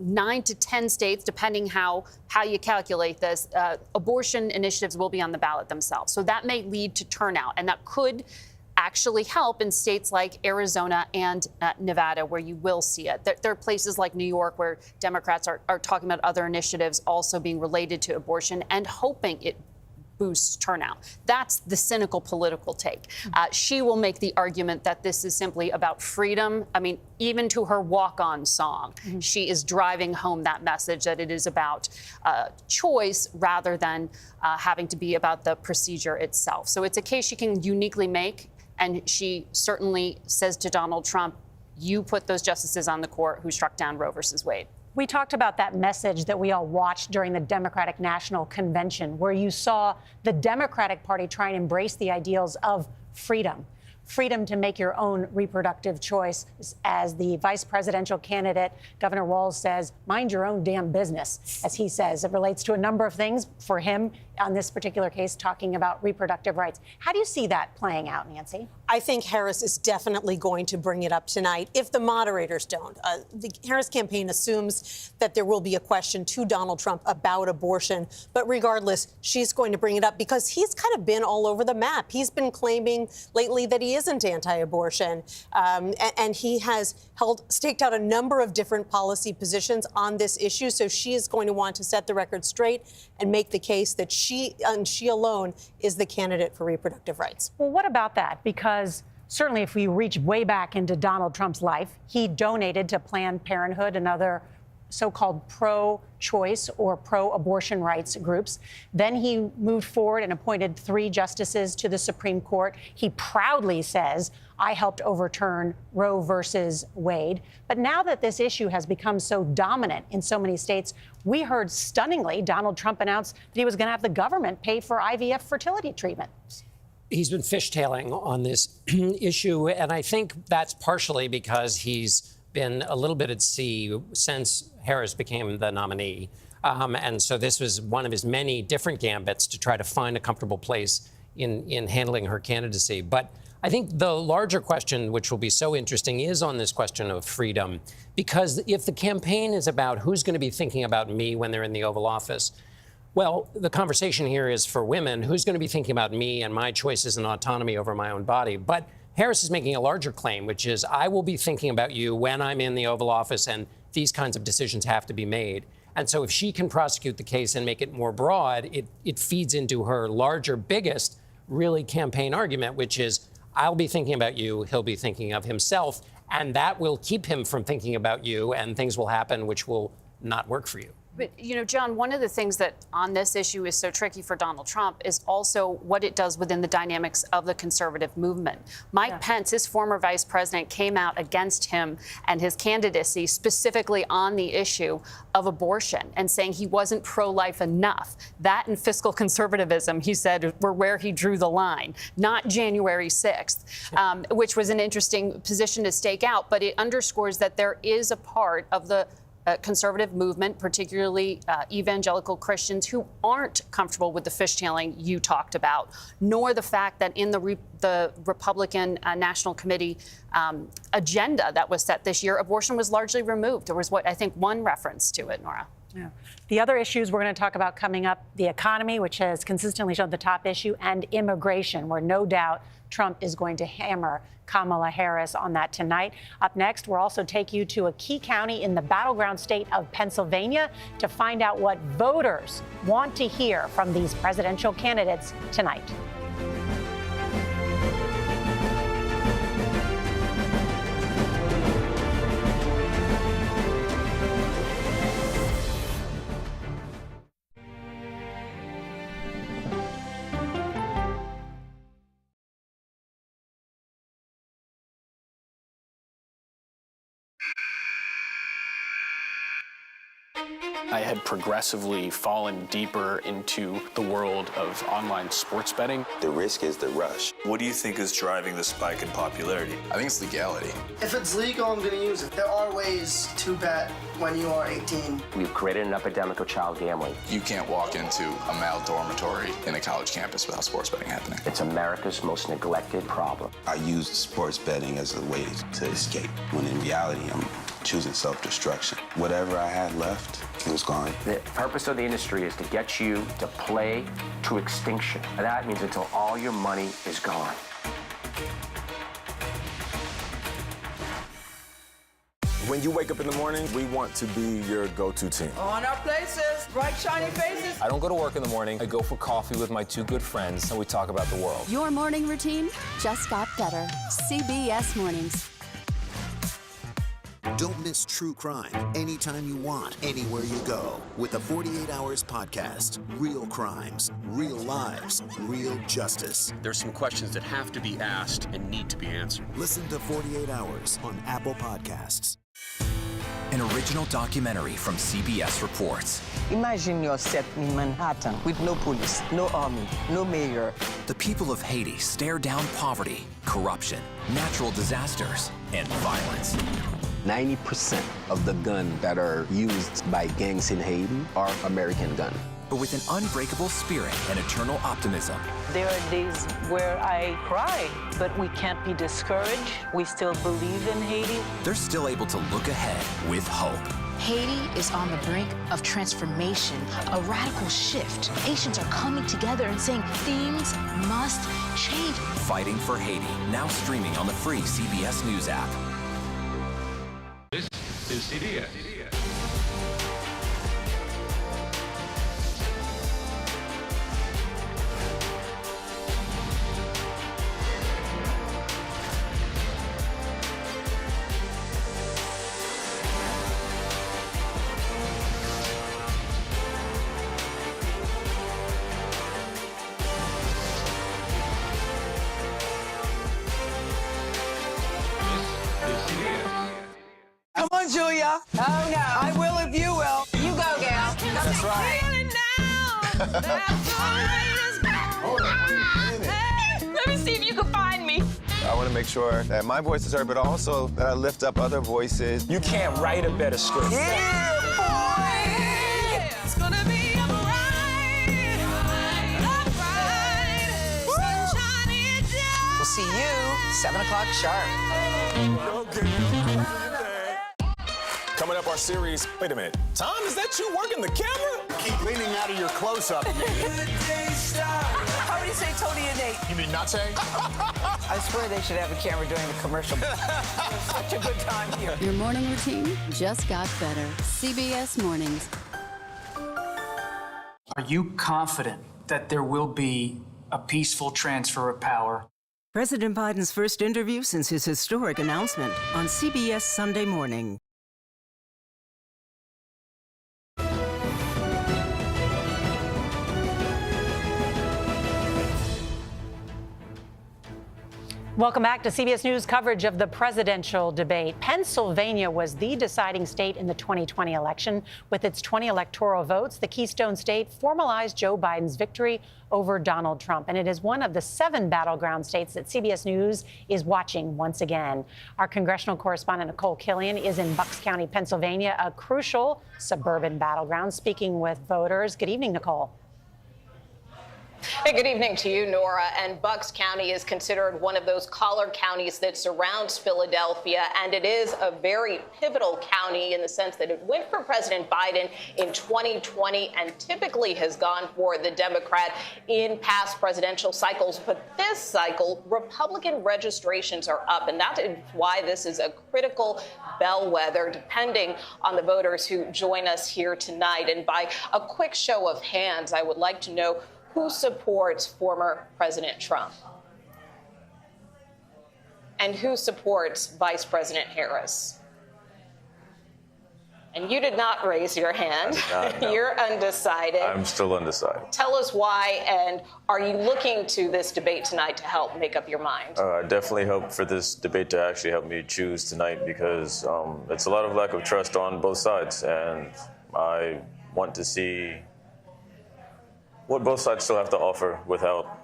9 to 10 states, depending how you calculate this, abortion initiatives will be on the ballot themselves. So that may lead to turnout, and that could actually help in states like Arizona and Nevada, where you will see it. There are places like New York where Democrats are talking about other initiatives also being related to abortion and hoping it boosts turnout. That's the cynical political take. She will make the argument that this is simply about freedom. I mean, even to her walk-on song, she is driving home that message that it is about choice rather than having to be about the procedure itself. So it's a case she can uniquely make, and she certainly says to Donald Trump, you put those justices on the court who struck down Roe versus Wade. We talked about that message that we all watched during the Democratic National Convention, where you saw the Democratic Party try and embrace the ideals of freedom. freedom to make your own reproductive choice. As the vice presidential candidate, Governor Walz says, mind your own damn business, as he says. It relates to a number of things for him on this particular case, talking about reproductive rights. How do you see that playing out, Nancy? I think Harris is definitely going to bring it up tonight if the moderators don't. The Harris campaign assumes that there will be a question to Donald Trump about abortion. But regardless, she's going to bring it up because he's kind of been all over the map. He's been claiming lately that he isn't anti-abortion. And he has staked out a number of different policy positions on this issue. So she is going to want to set the record straight and make the case that she alone is the candidate for reproductive rights. Well, what about that? Because certainly if we reach way back into Donald Trump's life, he donated to Planned Parenthood and other so-called pro-choice or pro-abortion rights groups. Then he moved forward and appointed 3 justices to the Supreme Court. He proudly says, I helped overturn Roe versus Wade. But now that this issue has become so dominant in so many states, we heard stunningly Donald Trump announce that he was going to have the government pay for IVF fertility treatment. He's been fishtailing on this issue, and I think that's partially because he's been a little bit at sea since Harris became the nominee. And so this was one of his many different gambits to try to find a comfortable place in handling her candidacy. But I think the larger question, which will be so interesting, is on this question of freedom. Because if the campaign is about who's going to be thinking about me when they're in the Oval Office, well, the conversation here is for women, who's going to be thinking about me and my choices and autonomy over my own body. But Harris is making a larger claim, which is, I will be thinking about you when I'm in the Oval Office, and these kinds of decisions have to be made. And so if she can prosecute the case and make it more broad, it feeds into her larger, biggest, really campaign argument, which is, I'll be thinking about you, he'll be thinking of himself, and that will keep him from thinking about you, and things will happen which will not work for you. But, you know, John, one of the things that on this issue is so tricky for Donald Trump is also what it does within the dynamics of the conservative movement. Mike Pence, his former vice president, came out against him and his candidacy specifically on the issue of abortion and saying he wasn't pro-life enough. That and fiscal conservatism, he said, were where he drew the line, not January 6th, which was an interesting position to stake out. But it underscores that there is a part of the conservative movement, particularly evangelical Christians, who aren't comfortable with the fishtailing you talked about, nor the fact that in the Republican National Committee agenda that was set this year, abortion was largely removed. There was what I think one reference to it, Nora. Yeah. The other issues we're going to talk about coming up, the economy, which has consistently shown the top issue, and immigration, where no doubt Trump is going to hammer Kamala Harris on that tonight. Up next, we'll also take you to a key county in the battleground state of Pennsylvania to find out what voters want to hear from these presidential candidates tonight. I had progressively fallen deeper into the world of online sports betting. The risk is the rush. What do you think is driving the spike in popularity? I think it's legality. If it's legal, I'm going to use it. There are ways to bet when you are 18. We've created an epidemic of child gambling. You can't walk into a male dormitory in a college campus without sports betting happening. It's America's most neglected problem. I used sports betting as a way to escape, when in reality, I'm choosing self-destruction. Whatever I had left, it was gone. The purpose of the industry is to get you to play to extinction. And that means until all your money is gone. When you wake up in the morning, we want to be your go-to team. On our places, bright, shiny faces. I don't go to work in the morning. I go for coffee with my 2 good friends, and we talk about the world. Your morning routine just got better. CBS Mornings. Don't miss true crime anytime you want, anywhere you go. With the 48 Hours podcast. Real crimes, real lives, real justice. There's some questions that have to be asked and need to be answered. Listen to 48 Hours on Apple Podcasts. an original documentary from CBS Reports. Imagine yourself in Manhattan with no police, no army, no mayor. The people of Haiti stare down poverty, corruption, natural disasters, and violence. 90% of the guns that are used by gangs in Haiti are American guns. But with an unbreakable spirit and eternal optimism. There are days where I cry, but we can't be discouraged. We still believe in Haiti. They're still able to look ahead with hope. Haiti is on the brink of transformation, a radical shift. Nations are coming together and saying things must change. Fighting for Haiti, now streaming on the free CBS News app. This is CBS. Come on, Julia. Oh, no. I will if you will. You go, gal. That's right. Let me see if you can find me. I want to make sure that my voice is heard, but also that I lift up other voices. You can't write a better script. Yeah, boy. It's gonna be a ride. Sunshine is down. We'll see you 7 o'clock sharp. Coming up, our series. Wait a minute. Tom, is that you working the camera? Keep leaning out of your close-up. How would you say Tony and Nate? You mean not saying? I swear they should have a camera during the commercial. It was such a good time here. Your morning routine just got better. CBS Mornings. Are you confident that there will be a peaceful transfer of power? President Biden's first interview since his historic announcement on CBS Sunday Morning. Welcome back to CBS News coverage of the presidential debate. Pennsylvania was the deciding state in the 2020 election. With its 20 electoral votes, the Keystone State formalized Joe Biden's victory over Donald Trump. And it is one of the 7 battleground states that CBS News is watching once again. Our congressional correspondent, Nicole Killian, is in Bucks County, Pennsylvania, a crucial suburban battleground, speaking with voters. Good evening, Nicole. Hey, good evening to you, Nora. And Bucks County is considered one of those collar counties that surrounds Philadelphia, and it is a very pivotal county in the sense that it went for President Biden in 2020 and typically has gone for the Democrat in past presidential cycles. But this cycle, Republican registrations are up, and that is why this is a critical bellwether, depending on the voters who join us here tonight. And by a quick show of hands, I would like to know who supports former President Trump? And who supports Vice President Harris? And you did not raise your hand. No. You're undecided. I'm still undecided. Tell us why, and are you looking to this debate tonight to help make up your mind? I definitely hope for this debate to actually help me choose tonight because it's a lot of lack of trust on both sides, and I want to see what both sides still have to offer without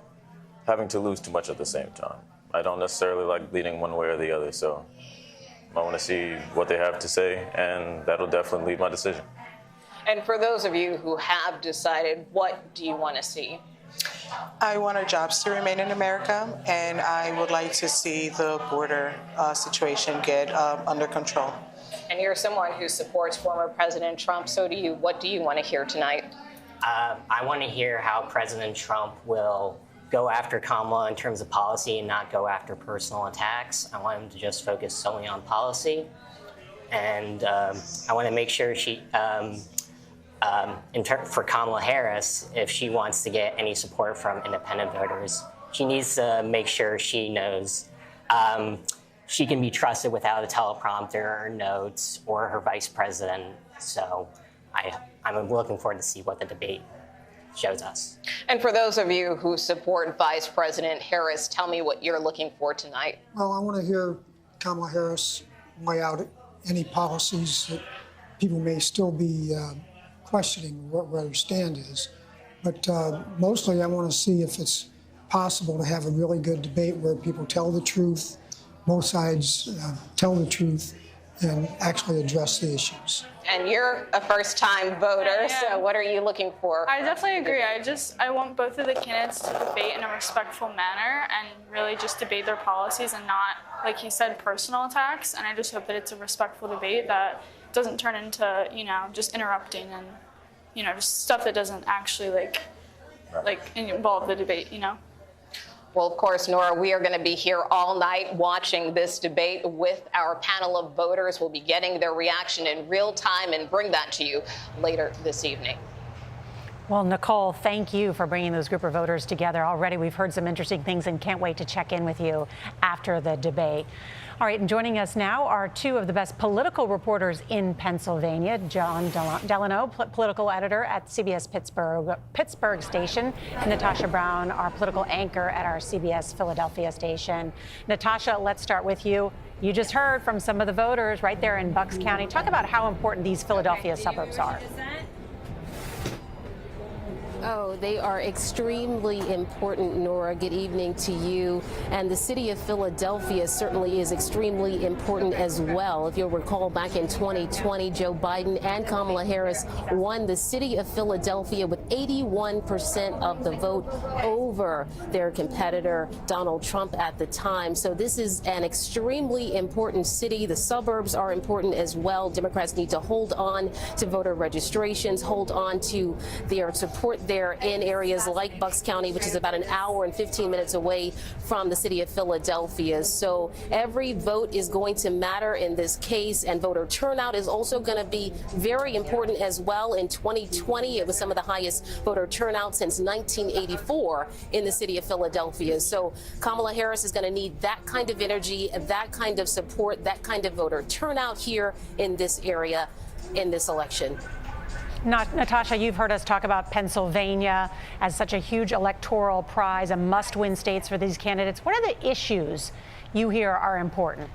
having to lose too much at the same time. I don't necessarily like leaning one way or the other, so I want to see what they have to say, and that'll definitely lead my decision. And for those of you who have decided, what do you want to see? I want our jobs to remain in America, and I would like to see the border situation get under control. And you're someone who supports former President Trump, so do you. What do you want to hear tonight? I want to hear how President Trump will go after Kamala in terms of policy and not go after personal attacks. I want him to just focus solely on policy. And I want to make sure for Kamala Harris, if she wants to get any support from independent voters, she needs to make sure she knows she can be trusted without a teleprompter or notes or her vice president. So I'm looking forward to see what the debate shows us. And for those of you who support Vice President Harris, tell me what you're looking for tonight. Well, I want to hear Kamala Harris lay out any policies that people may still be questioning where their stand is. But mostly I want to see if it's possible to have a really good debate where people tell the truth, both sides tell the truth, and actually address the issues. And you're a first-time voter, so what are you looking for? I definitely agree. I want both of the candidates to debate in a respectful manner and really just debate their policies and not, like he said, personal attacks. And I just hope that it's a respectful debate that doesn't turn into, just interrupting and, just stuff that doesn't actually involve the debate, Well, of course, Nora, we are going to be here all night watching this debate with our panel of voters. We'll be getting their reaction in real time and bring that to you later this evening. Well, Nicole, thank you for bringing those group of voters together. Already we've heard some interesting things and can't wait to check in with you after the debate. All right, and joining us now are two of the best political reporters in Pennsylvania, John Delano, political editor at CBS Pittsburgh station, and Natasha Brown, our political anchor at our CBS Philadelphia station. Natasha, let's start with you. You just heard from some of the voters right there in Bucks County. Talk about how important these Philadelphia suburbs are. Oh, they are extremely important, Nora. Good evening to you. And the city of Philadelphia certainly is extremely important as well. If you'll recall, back in 2020, Joe Biden and Kamala Harris won the city of Philadelphia with 81% of the vote over their competitor, Donald Trump, at the time. So this is an extremely important city. The suburbs are important as well. Democrats need to hold on to voter registrations, hold on to their support there in areas like Bucks County, which is about an hour and 15 minutes away from the city of Philadelphia. So every vote is going to matter in this case, and voter turnout is also going to be very important as well. In 2020, it was some of the highest voter turnout since 1984 in the city of Philadelphia. So Kamala Harris is going to need that kind of energy, that kind of support, that kind of voter turnout here in this area in this election. Natasha, you've heard us talk about Pennsylvania as such a huge electoral prize, a must-win states for these candidates. What are the issues you hear are important?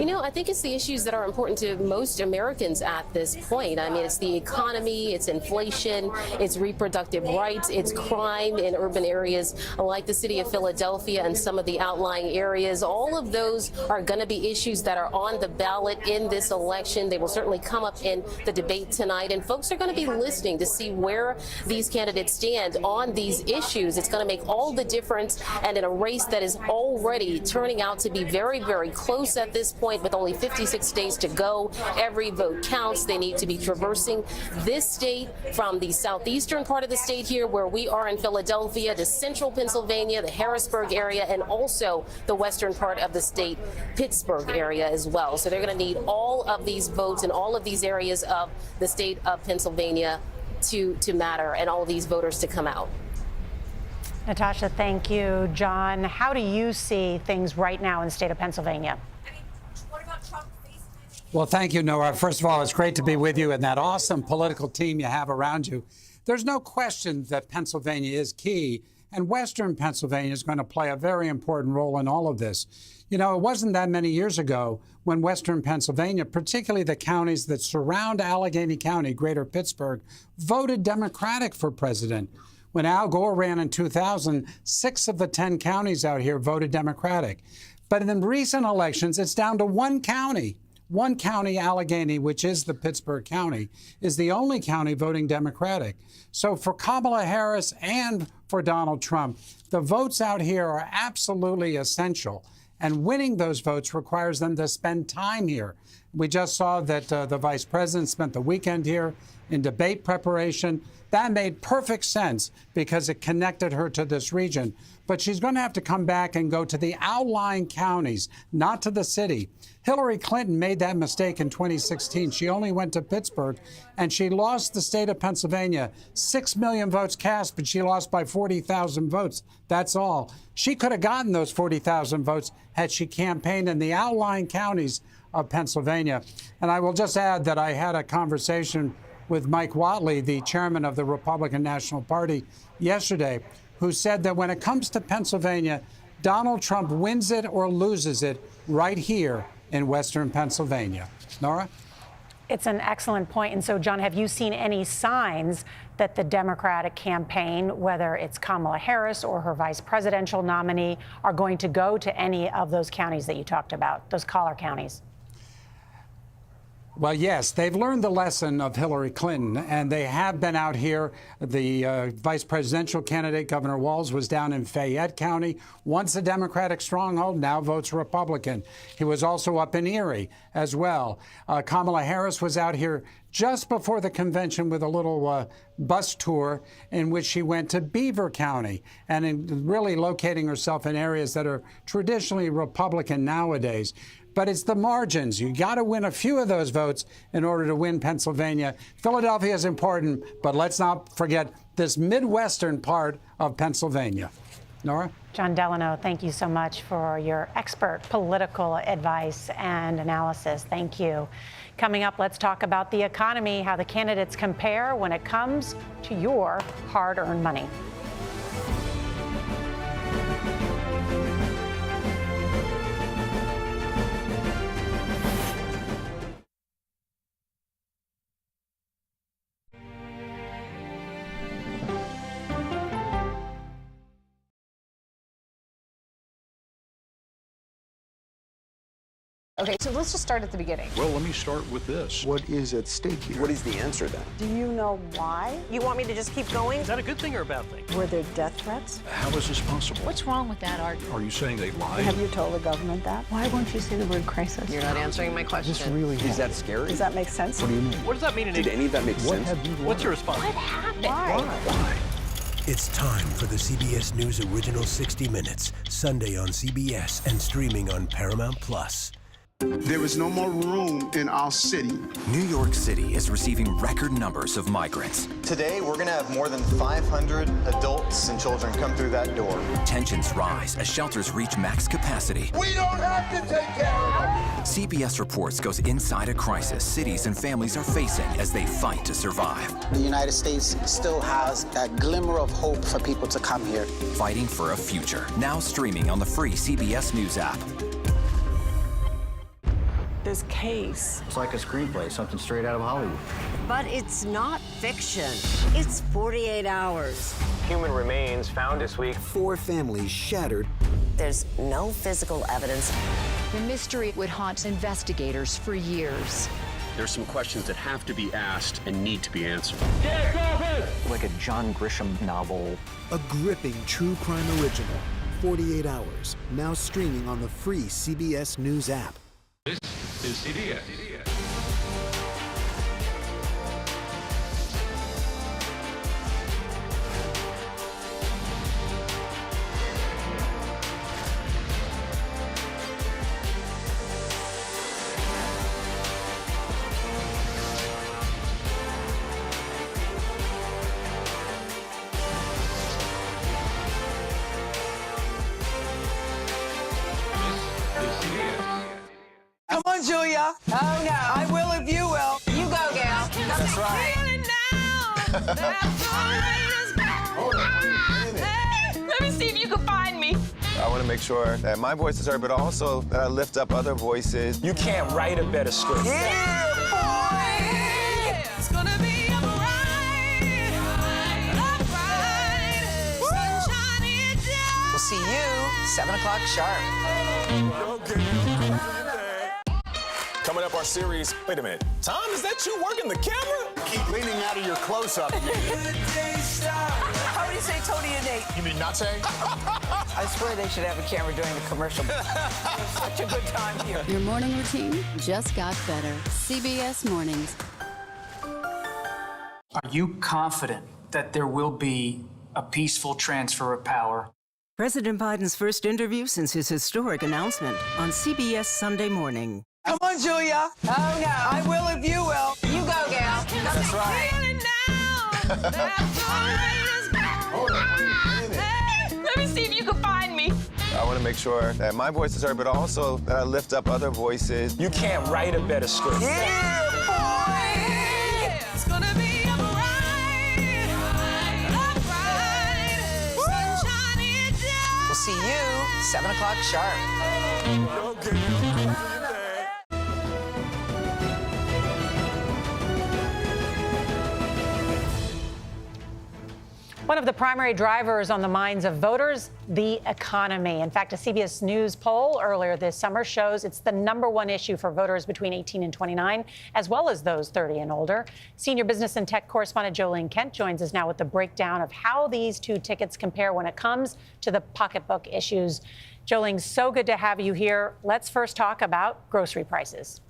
I think it's the issues that are important to most Americans at this point. I mean, it's the economy, it's inflation, it's reproductive rights, it's crime in urban areas like the city of Philadelphia and some of the outlying areas. All of those are going to be issues that are on the ballot in this election. They will certainly come up in the debate tonight, and folks are going to be listening to see where these candidates stand on these issues. It's going to make all the difference, and in a race that is already turning out to be very, very close at this point, with only 56 days to go. Every vote counts. They need to be traversing this state from the southeastern part of the state here where we are in Philadelphia to central Pennsylvania, the Harrisburg area, and also the western part of the state, Pittsburgh area as well. So they're going to need all of these votes in all of these areas of the state of Pennsylvania to matter, and all these voters to come out. Natasha, thank you. John, how do you see things right now in the state of Pennsylvania? Well, thank you, Nora. First of all, it's great to be with you and that awesome political team you have around you. There's no question that Pennsylvania is key, and Western Pennsylvania is going to play a very important role in all of this. It wasn't that many years ago when Western Pennsylvania, particularly the counties that surround Allegheny County, Greater Pittsburgh, voted Democratic for president. When Al Gore ran in 2000, 6 of the 10 counties out here voted Democratic. But in recent elections, it's down to one county. One county, Allegheny, which is the Pittsburgh County, is the only county voting Democratic. So for Kamala Harris and for Donald Trump, the votes out here are absolutely essential. And winning those votes requires them to spend time here. We just saw that the vice president spent the weekend here in debate preparation. That made perfect sense because it connected her to this region. But she's going to have to come back and go to the outlying counties, not to the city. Hillary Clinton made that mistake in 2016. She only went to Pittsburgh, and she lost the state of Pennsylvania. 6 million votes cast, but she lost by 40,000 votes. That's all. She could have gotten those 40,000 votes had she campaigned in the outlying counties of Pennsylvania. And I will just add that I had a conversation with Mike Whatley, the chairman of the Republican National Party, yesterday, who said that when it comes to Pennsylvania, Donald Trump wins it or loses it right here in Western Pennsylvania. Nora? It's an excellent point. And so, John, have you seen any signs that the Democratic campaign, whether it's Kamala Harris or her vice presidential nominee, are going to go to any of those counties that you talked about, those collar counties? Well, yes, they've learned the lesson of Hillary Clinton, and they have been out here. The vice presidential candidate, Governor Walz, was down in Fayette County, once a Democratic stronghold, now votes Republican. He was also up in Erie as well. Kamala Harris was out here just before the convention with a little bus tour in which she went to Beaver County and in really locating herself in areas that are traditionally Republican nowadays. But it's the margins. You got to win a few of those votes in order to win Pennsylvania. Philadelphia is important, but let's not forget this Midwestern part of Pennsylvania. Nora? John Delano, thank you so much for your expert political advice and analysis. Thank you. Coming up, let's talk about the economy, how the candidates compare when it comes to your hard-earned money. Okay, so let's just start at the beginning. Well, let me start with this. What is at stake here? What is the answer then? Do you know why? You want me to just keep going? Is that a good thing or a bad thing? Were there death threats? How is this possible? What's wrong with that argument? Are you saying they lied? Have you told the government that? Why won't you say the word crisis? You're not answering my question. This really Is that scary? Does that make sense? What do you mean? What does that mean in Did English? any of that make sense? What's your response? What happened? Why? It's time for the CBS News Original 60 Minutes, Sunday on CBS and streaming on Paramount Plus. There is no more room in our city. New York City is receiving record numbers of migrants. Today, we're going to have more than 500 adults and children come through that door. Tensions rise as shelters reach max capacity. We don't have to take care of them. CBS Reports goes inside a crisis cities and families are facing as they fight to survive. The United States still has that glimmer of hope for people to come here. Fighting for a future. Now streaming on the free CBS News app. This case. It's like a screenplay, something straight out of Hollywood. But it's not fiction. It's 48 hours. Human remains found this week. 4 families shattered. There's no physical evidence. The mystery would haunt investigators for years. There's some questions that have to be asked and need to be answered. Like a John Grisham novel. A gripping true crime original. 48 hours. Now streaming on the free CBS News app. This is CBS. Come on, Julia. Oh, no. I will if you will. You go, gal. That's right. Let me see if you can find me. I want to make sure that my voice is heard, but also that I lift up other voices. You can't write a better script. Yeah, boy! It's gonna be a bright, sunshiny day. We'll see you 7 o'clock sharp. Coming up, our series. Wait a minute. Tom, is that you working the camera? Keep leaning out of your close-up. How would you say Tony and Nate? You mean not saying? I swear they should have a camera during the commercial. Such a good time here. Your morning routine just got better. CBS Mornings. Are you confident that there will be a peaceful transfer of power? President Biden's first interview since his historic announcement on CBS Sunday Morning. Come on, Julia. Oh, no. I will if you will. You go, gal. That's right. Let me see if you can find me. I want to make sure that my voice is heard, but also that I lift up other voices. You can't write a better script. Yeah, boy! It's gonna be a bright, sunshiny day. We'll see you 7 o'clock sharp. One of the primary drivers on the minds of voters, the economy. In fact, a CBS News poll earlier this summer shows it's the #1 issue for voters between 18 and 29, as well as those 30 and older. Senior business and tech correspondent Jolene Kent joins us now with the breakdown of how these two tickets compare when it comes to the pocketbook issues. Jolene, so good to have you here. Let's first talk about grocery prices.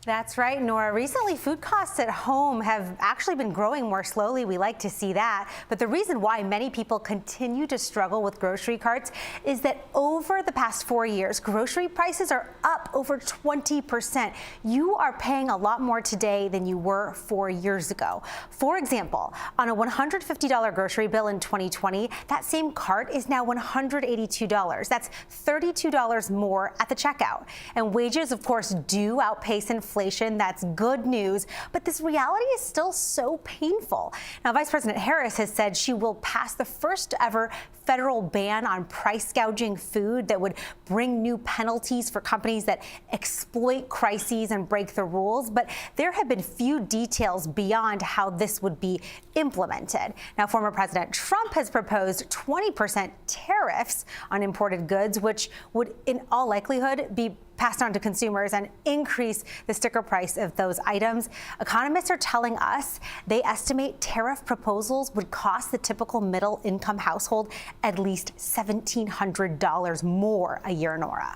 That's right, Nora. Recently, food costs at home have actually been growing more slowly. We like to see that. But the reason why many people continue to struggle with grocery carts is that over the past 4 years, grocery prices are up over 20%. You are paying a lot more today than you were 4 years ago. For example, on a $150 grocery bill in 2020, that same cart is now $182. That's $32 more at the checkout. And wages, of course, do outpace inflation. That's good news, but this reality is still so painful. Now, Vice President Harris has said she will pass the first ever federal ban on price gouging food that would bring new penalties for companies that exploit crises and break the rules. But there have been few details beyond how this would be implemented. Now, former President Trump has proposed 20% tariffs on imported goods, which would in all likelihood be passed on to consumers and increase the sticker price of those items. Economists are telling us they estimate tariff proposals would cost the typical middle-income household at least $1,700 more a year, Nora.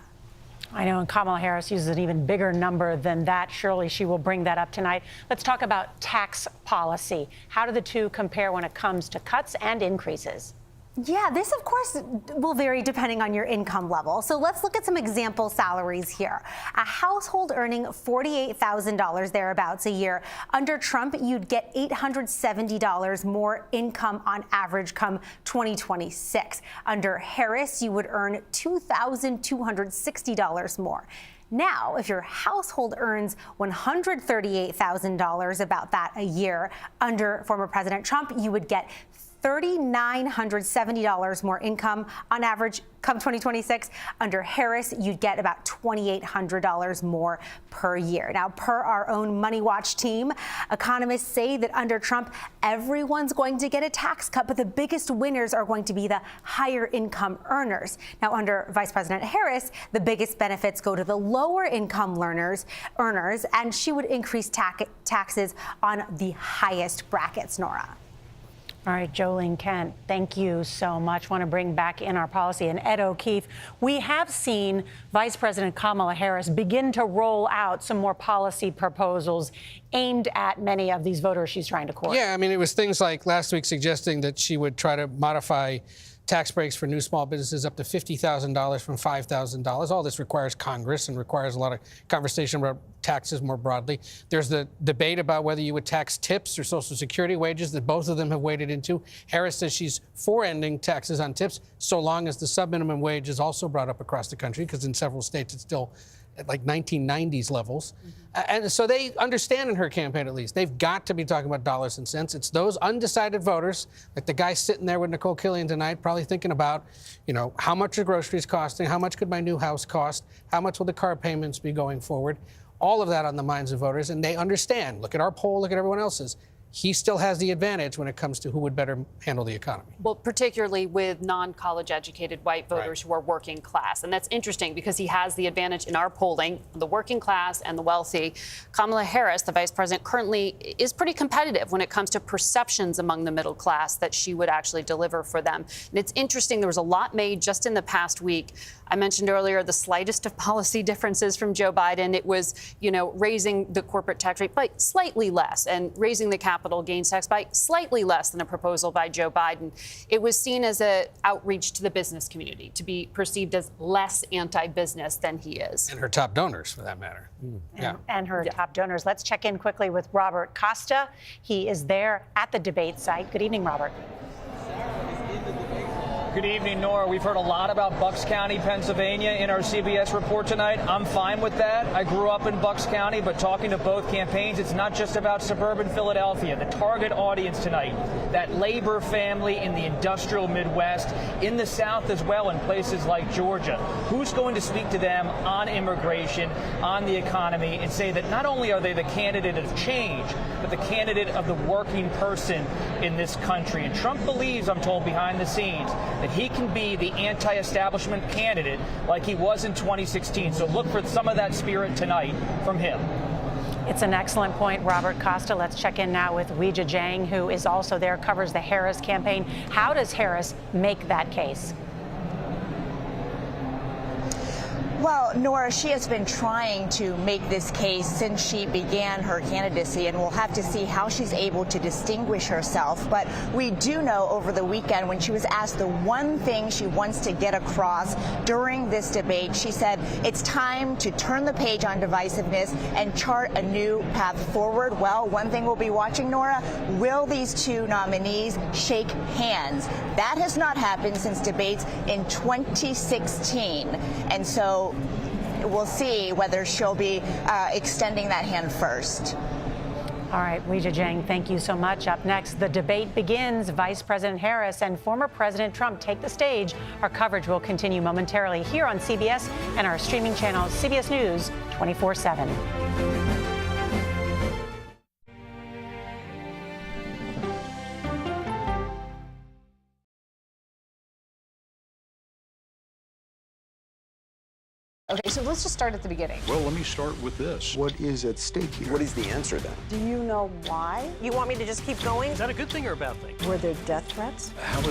I know, and Kamala Harris uses an even bigger number than that. Surely she will bring that up tonight. Let's talk about tax policy. How do the two compare when it comes to cuts and increases? Yeah, this, of course, will vary depending on your income level. So let's look at some example salaries here. A household earning $48,000 thereabouts a year. Under Trump, you'd get $870 more income on average come 2026. Under Harris, you would earn $2,260 more. Now, if your household earns $138,000, about that a year, under former President Trump, you would get $3,970 more income on average come 2026. Under Harris, you'd get about $2,800 more per year. Now, per our own Money Watch team, economists say that under Trump, everyone's going to get a tax cut, but the biggest winners are going to be the higher income earners. Now, under Vice President Harris, the biggest benefits go to the lower income earners, and she would increase taxes on the highest brackets, Nora. All right, Jolene Kent, thank you so much. Want to bring back in our policy. And Ed O'Keefe, we have seen Vice President Kamala Harris begin to roll out some more policy proposals aimed at many of these voters she's trying to court. Yeah, I mean, it was things like last week suggesting that she would try to modify tax breaks for new small businesses up to $50,000 from $5,000. All this requires Congress and requires a lot of conversation about taxes more broadly. There's the debate about whether you would tax tips or Social Security wages that both of them have waded into. Harris says she's for ending taxes on tips so long as the subminimum wage is also brought up across the country, because in several states it's still at like 1990s levels. And so they understand in her campaign, at least, they've got to be talking about dollars and cents. It's those undecided voters, like the guy sitting there with Nicole Killian tonight, probably thinking about, how much are groceries costing? How much could my new house cost? How much will the car payments be going forward? All of that on the minds of voters, and they understand. Look at our poll, look at everyone else's. He still has the advantage when it comes to who would better handle the economy. Well, particularly with non-college educated white voters who are working class. And that's interesting because he has the advantage in our polling, the working class and the wealthy. Kamala Harris, the vice president, currently is pretty competitive when it comes to perceptions among the middle class that she would actually deliver for them. And it's interesting, there was a lot made just in the past week. I mentioned earlier the slightest of policy differences from Joe Biden. It was, raising the corporate tax rate by slightly less and raising the capital gains tax by slightly less than a proposal by Joe Biden. It was seen as an outreach to the business community, to be perceived as less anti-business than he is. And her top donors, for that matter. And her top donors. Let's check in quickly with Robert Costa. He is there at the debate site. Good evening, Robert. Good evening, Nora. We've heard a lot about Bucks County, Pennsylvania in our CBS report tonight. I'm fine with that. I grew up in Bucks County, but talking to both campaigns, it's not just about suburban Philadelphia. The target audience tonight, that labor family in the industrial Midwest, in the South as well, in places like Georgia. Who's going to speak to them on immigration, on the economy, and say that not only are they the candidate of change, but the candidate of the working person in this country? And Trump believes, I'm told behind the scenes, that he can be the anti-establishment candidate like he was in 2016. So look for some of that spirit tonight from him. It's an excellent point, Robert Costa. Let's check in now with Weijia Jiang, who is also there, covers the Harris campaign. How does Harris make that case? Well, Nora, she has been trying to make this case since she began her candidacy, and we'll have to see how she's able to distinguish herself. But we do know over the weekend, when she was asked the one thing she wants to get across during this debate, she said it's time to turn the page on divisiveness and chart a new path forward. Well, one thing we'll be watching, Nora, will these two nominees shake hands? That has not happened since debates in 2016. And so we'll see whether she'll be extending that hand first. All right, Weijia Jiang, thank you so much. Up next, the debate begins. Vice President Harris and former President Trump take the stage. Our coverage will continue momentarily here on CBS and our streaming channel, CBS News 24/7. Okay, so let's just start at the beginning. Well, let me start with this. What is at stake here? What is the answer then? Do you know why? You want me to just keep going? Is that a good thing or a bad thing? Were there death threats? How was